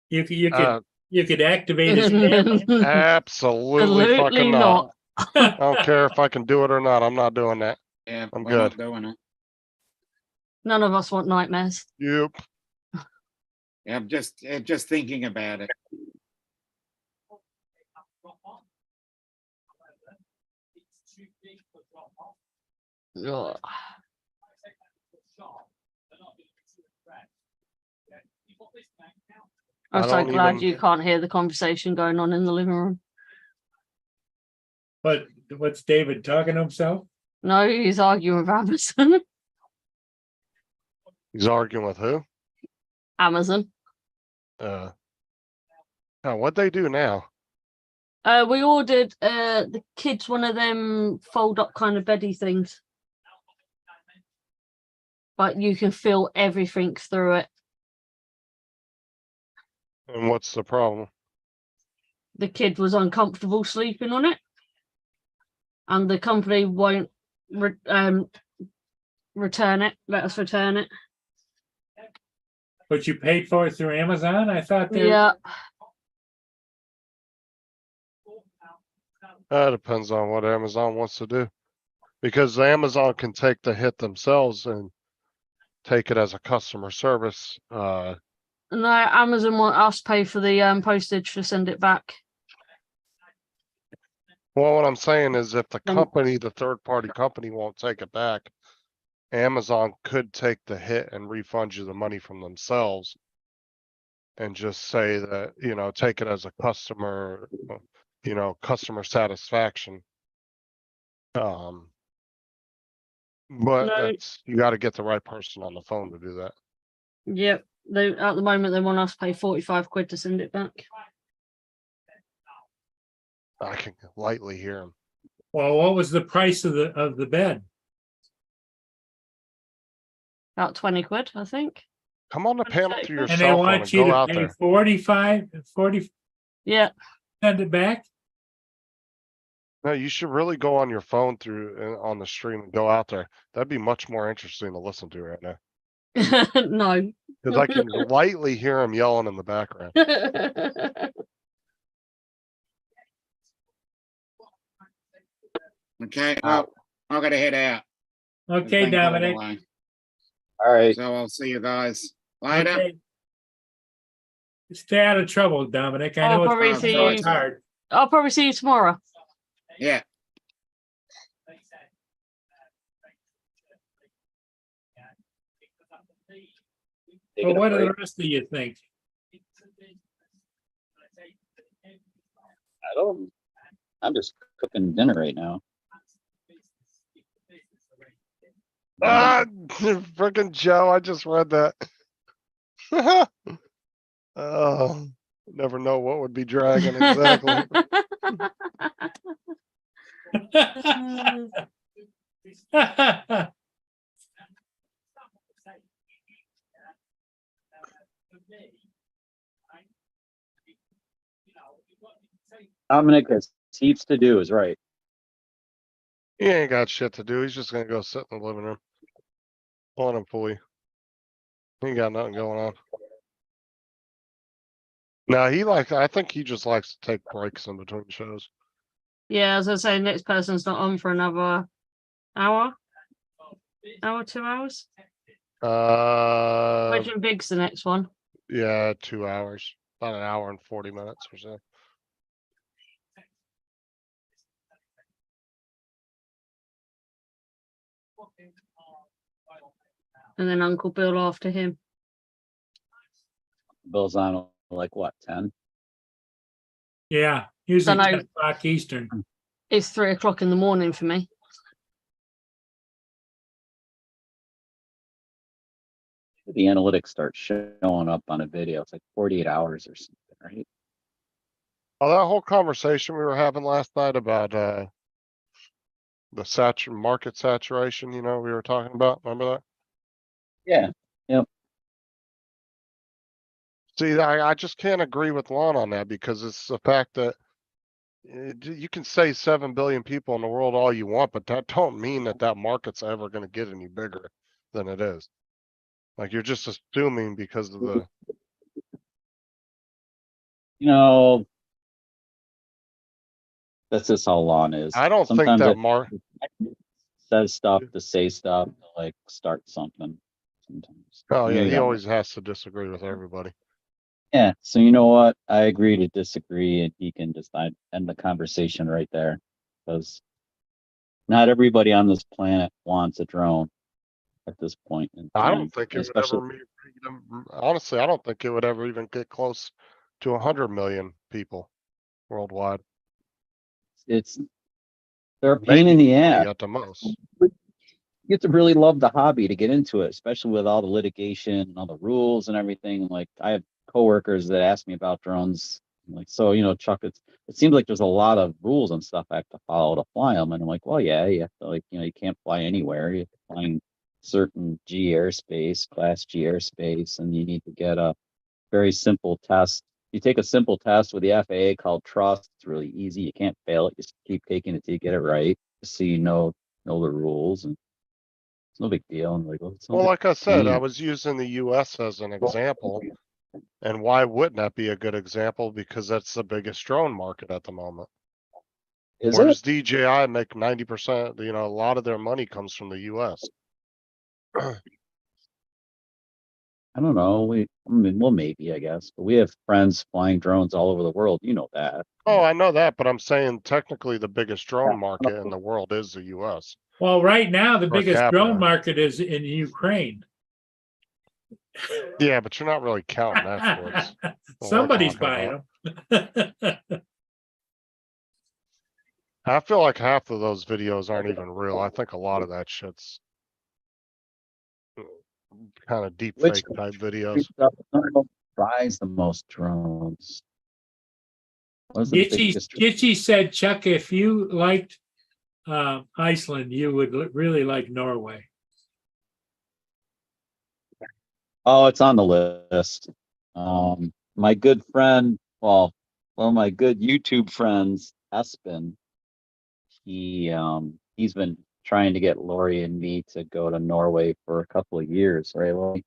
you could activate his camera. Absolutely fucking Absolutely not. not. I don't care if I can do it or not. I'm not doing that. Yeah, I'm we're not good. doing it. None of us want nightmares. Yep. Yeah, I'm just thinking about it. Ugh. I'm I so don't glad even- you can't hear the conversation going on in the living room. But what's David talking to himself? No, he's arguing with Amazon. He's arguing with who? Amazon. Oh, what'd they do now? We ordered the kids one of them fold up kind of beddy things. But you can feel everything through it. And what's the problem? The kid was uncomfortable sleeping on it. And the company won't return it, let us return it. But you paid for it through Amazon? I thought they Yeah. That depends on what Amazon wants to do. Because Amazon can take the hit themselves and take it as a customer service. No, Amazon want us to pay for the postage to send it back. Well, what I'm saying is if the Um, company, the third party company won't take it back, Amazon could take the hit and refund you the money from themselves. And just say that, take it as a customer, customer satisfaction. But No. you gotta get the right person on the phone to do that. Yep. They at the moment they want us to pay 45 quid to send it back. I can lightly hear him. Well, what was the price of the bed? About 20 quid, I think. Come on the panel Okay. through your And they cell phone want and you go to out pay there. 40, Yeah. send it back? No, you should really go on your phone through on the stream and go out there. That'd be much more interesting to listen to right now. No. Cause I can lightly hear him yelling in the background. Okay, well, I've got to head out. Okay, Thank you Dominic. anyway. All right. So I'll see you guys later. Okay. Stay out of trouble, Dominic. I I'll know probably it's see it's you- hard. I'll probably see you tomorrow. Yeah, taking a what do the break. rest of you think? I'm just cooking dinner right now. Ah, freaking Joe, I just read that. Oh, never know what would be dragging exactly. Dominic has heaps to do, is right. He ain't got shit to do. He's just gonna go sit in the living room. Let him fool you. He ain't got nothing going on. No, I think he just likes to take breaks in between shows. Yeah, as I say, next person's not on for another hour, 2 hours. Virgin Big's the next one. Yeah, 2 hours, about an hour and 40 minutes or so. And then Uncle Bill after him. Bill's on like what, 10? Yeah, usually Dunno. 10 o'clock Eastern. It's 3 o'clock in the morning for me. The analytics start showing up on a video. It's like 48 hours or something, right? Oh, that whole conversation we were having last night about, the market saturation, we were talking about, remember that? Yeah. See, I just can't agree with Lon on that because it's the fact that you can say 7 billion people in the world all you want, but that don't mean that market's ever gonna get any bigger than it is. Like, you're just assuming because of the, You know, that's just how Lon is. I don't think Sometimes that it says stuff to say stuff to like start something. Sometimes. oh yeah, Maybe he that- always has to disagree with everybody. Yeah. So you know what? I agree to disagree, and he can just end the conversation right there, because not everybody on this planet wants a drone at this point in I time. don't think it would especially ever honestly, I don't think it would ever even get close to 100 million people worldwide. they're a pain in Maybe the 20 ass. at the most. You have to really love the hobby to get into it, especially with all the litigation and all the rules and everything. Like, I have coworkers that ask me about drones. I'm like, so, Chuck, it seems like there's a lot of rules and stuff I have to follow to fly them. And I'm like, well, yeah, you have to, like, you can't fly anywhere. You have to fly in certain G airspace, class G airspace, and you need to get a very simple test. You take a simple test with the FAA called Trust. It's really easy. You can't fail it. You just keep taking it till you get it right, so you know the rules, and it's no big deal. And like, well, it's no Well, big like I said, I deal. was using the US as an example. And why wouldn't that be a good example? Because that's the biggest drone market at the moment. Is Where it? does DJI make 90%? A lot of their money comes from the US. I don't know. I mean, well, maybe, I guess, but we have friends flying drones all over the world. You know that. Oh, I know that, but I'm saying technically the biggest drone market in the world is the US. Well, right now, the Per biggest capita. drone market is in Ukraine. Yeah, but you're not really counting that towards. what we're Somebody's talking buying them. I feel like half of those videos aren't even real. I think a lot of that shit's kind of deep Which fake type videos. buys the most drones? What is the biggest? Gitchy said, Chuck, if you liked Iceland, you would really like Norway. Oh, it's on the list. My good friend, well, one of my good YouTube friends, Espen, he's been trying to get Lori and me to go to Norway for a couple of years, right, Lori?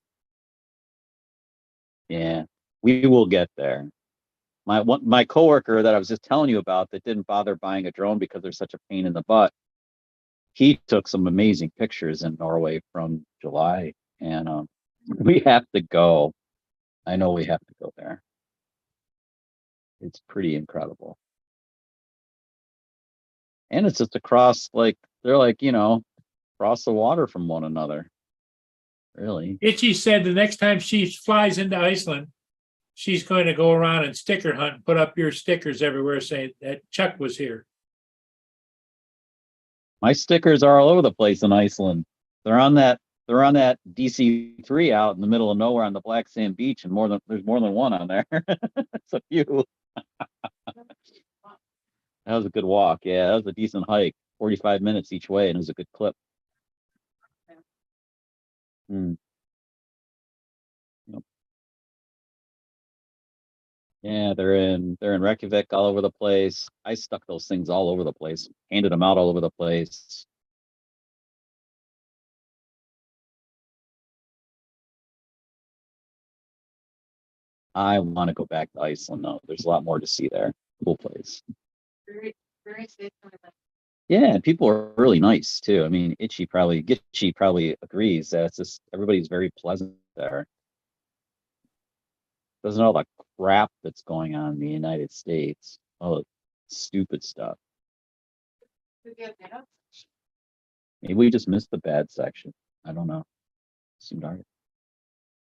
Yeah, we will get there. My coworker that I was just telling you about that didn't bother buying a drone because they're such a pain in the butt, he took some amazing pictures in Norway from July, and we have to go. I know we have to go there. It's pretty incredible. And it's just across, like, they're like, across the water from one another. really. Itchy said the next time she flies into Iceland, she's going to go around and sticker hunt and put up your stickers everywhere saying that Chuck was here. My stickers are all over the place in Iceland. They're on that DC3 out in the middle of nowhere on the black sand beach, and there's more than one on there. It's a few. That was a good walk. Yeah, that was a decent hike. 45 minutes each way, and it was a good clip. Hmm. Yep. Yeah, they're in Reykjavik all over the place. I stuck those things all over the place, handed them out all over the place. I want to go back to Iceland though. There's a lot more to see there. Cool place. Very, very safe. Yeah, and people are really nice too. I mean, Gitchy probably agrees that it's just everybody's very pleasant there. Doesn't all the crap that's going on in the United States, all the stupid stuff. Maybe we just missed the bad section. I don't know. Seemed alright.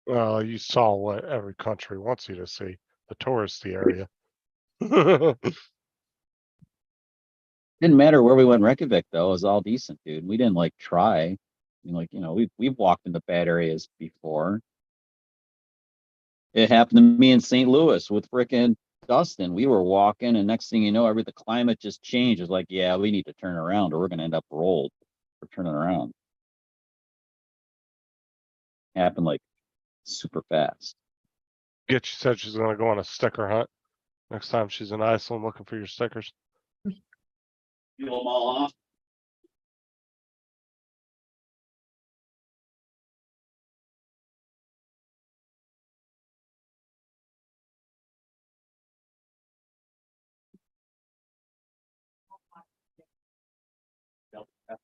Well, you saw what every country wants you to see, the touristy area. Didn't matter where we went in Reykjavik though, it was all decent, dude. We didn't like try. I mean, like, we've walked into bad areas before. It happened to me in St. Louis with frickin' Dustin. We were walking, and next thing you know, the climate just changed. It's like, yeah, we need to turn around or we're gonna end up rolled. We're turning around. Happened like super fast. Get you said she's gonna go on a sticker hunt next time she's in Iceland looking for your stickers. Peel them all off.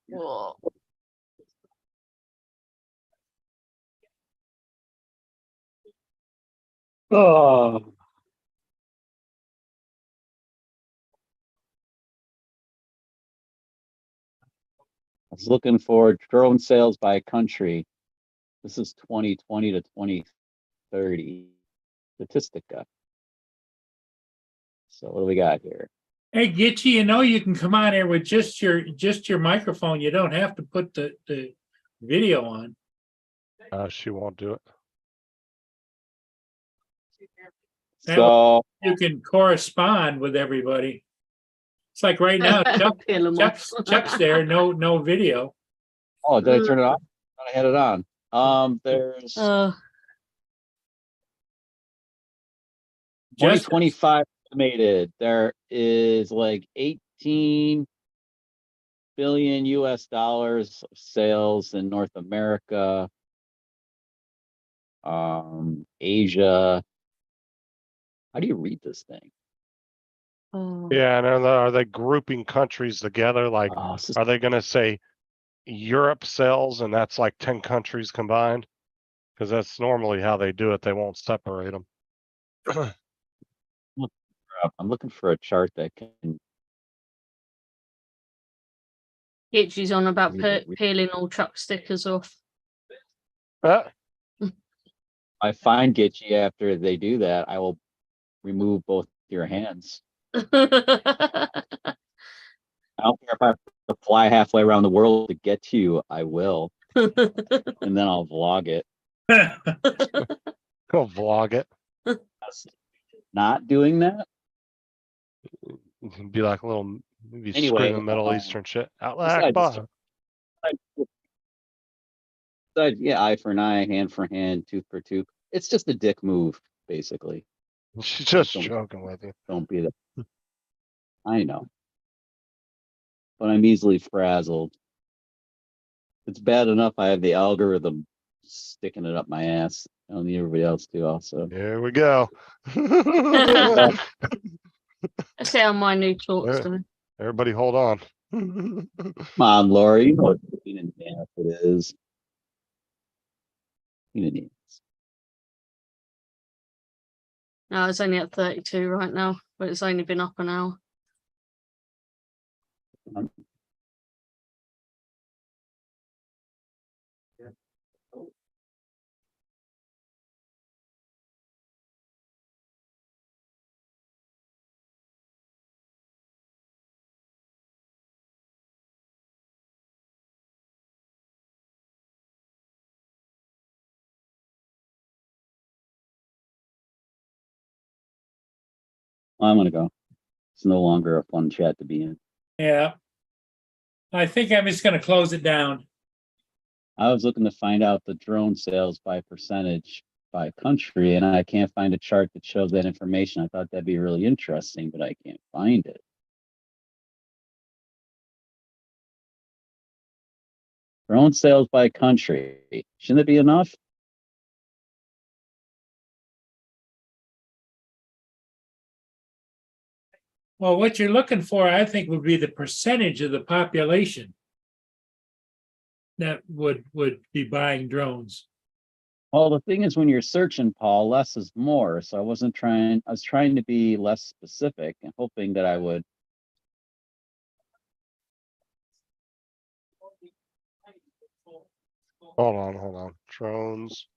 Whoa. Oh. I was looking for drone sales by country. This is 2020 to 2030 Statistica. So what do we got here? Hey, Gitchy, you can come on here with just your microphone. You don't have to put the video on. She won't do it. That So You can correspond with everybody. It's like right now, Peel 'em off. Chuck's there, no video. oh, did I turn it off? I thought I had it on. There's Just 2025 estimated. There is like 18 billion US dollars of sales in North America, Asia. How do you read this thing? Oh. Yeah, and are they grouping countries together? Like, Oh, this is- are they gonna say Europe sells and that's like 10 countries combined? Because that's normally how they do it. They won't separate them. I'm looking for a chart that can. Itchy's on about Read it. peeling all truck stickers off. I find Gitchy after they do that, I will remove both your hands. I don't care if I have to fly halfway around the world to get to you, I will. And then I'll vlog it. Go vlog it. Not doing that. Be like a little maybe Anyway, screaming Middle Eastern shit. Allah besides- Akbar. Yeah, eye for an eye, hand for hand, tooth for tooth. It's just a dick move, basically. She's just Don't- joking with you. Don't be that. I know. But I'm easily frazzled. It's bad enough I have the algorithm sticking it up my ass. I don't need everybody else to also. Here we go. Let's see how my new talk's Yeah. going. Everybody hold on. Come on, Lori, you know what pain in the ass it is. Pain in the ass. No, it's only at 32 right now, but it's only been up an hour. I'm gonna go. It's no longer a fun chat to be in. Yeah. I think I'm just gonna close it down. I was looking to find out the drone sales by percentage by country, and I can't find a chart that shows that information. I thought that'd be really interesting, but I can't find it. Drone sales by country. Shouldn't it be enough? Well, what you're looking for, I think, would be the percentage of the population that would be buying drones. Well, the thing is, when you're searching, Paul, less is more. So I was trying to be less specific and hoping that I would. Hold on. Drones.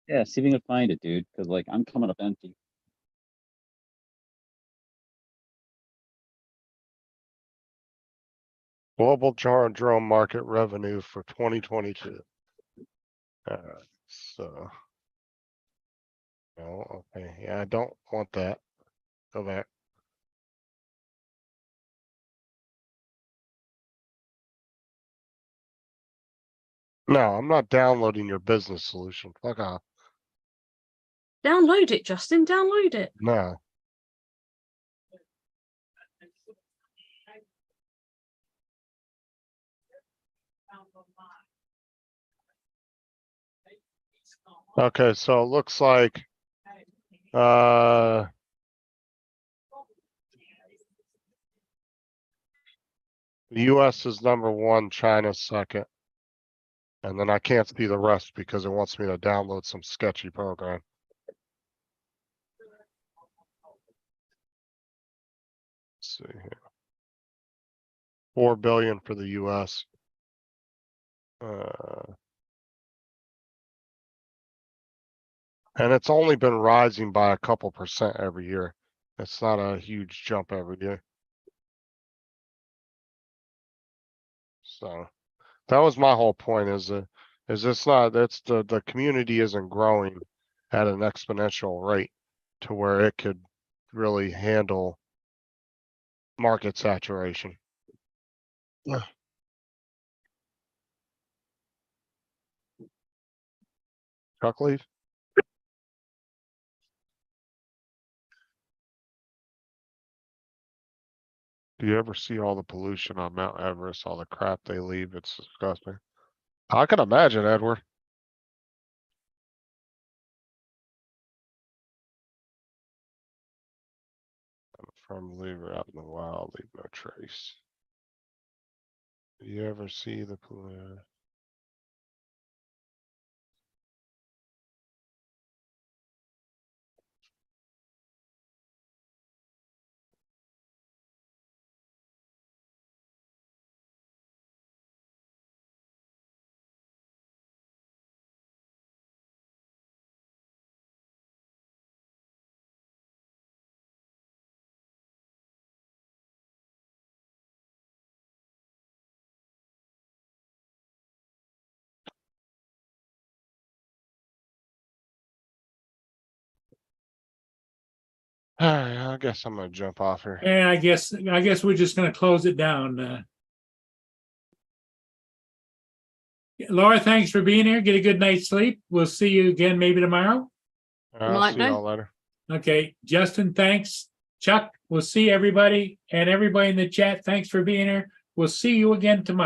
Yeah, see if you can find it, dude. Because like I'm coming up empty. Global drone market revenue for 2022. Alright, so. No, okay, yeah, I don't want that. Go back. No, I'm not downloading your business solution. Fuck off. Download it, Justin. Download it. No. Okay, so it looks like, the US is number one, China's second. And then I can't see the rest because it wants me to download some sketchy program. Let's see here. 4 billion for the US. And it's only been rising by a couple percent every year. It's not a huge jump every year. So that was my whole point is it's not, that's the community isn't growing at an exponential rate to where it could really handle market saturation. Chuck leave? Do you ever see all the pollution on Mount Everest, all the crap they leave? It's disgusting. I can imagine, Edward. I'm a firm believer out in the wild, leave no trace. Do you ever see the pollution? Alright, I guess I'm gonna jump off here. And I guess we're just gonna close it down. Laura, thanks for being here. Get a good night's sleep. We'll see you again maybe tomorrow. I'll Might see do. y'all later. Okay, Justin, thanks. Chuck, we'll see everybody and everybody in the chat. Thanks for being here. We'll see you again tomorrow.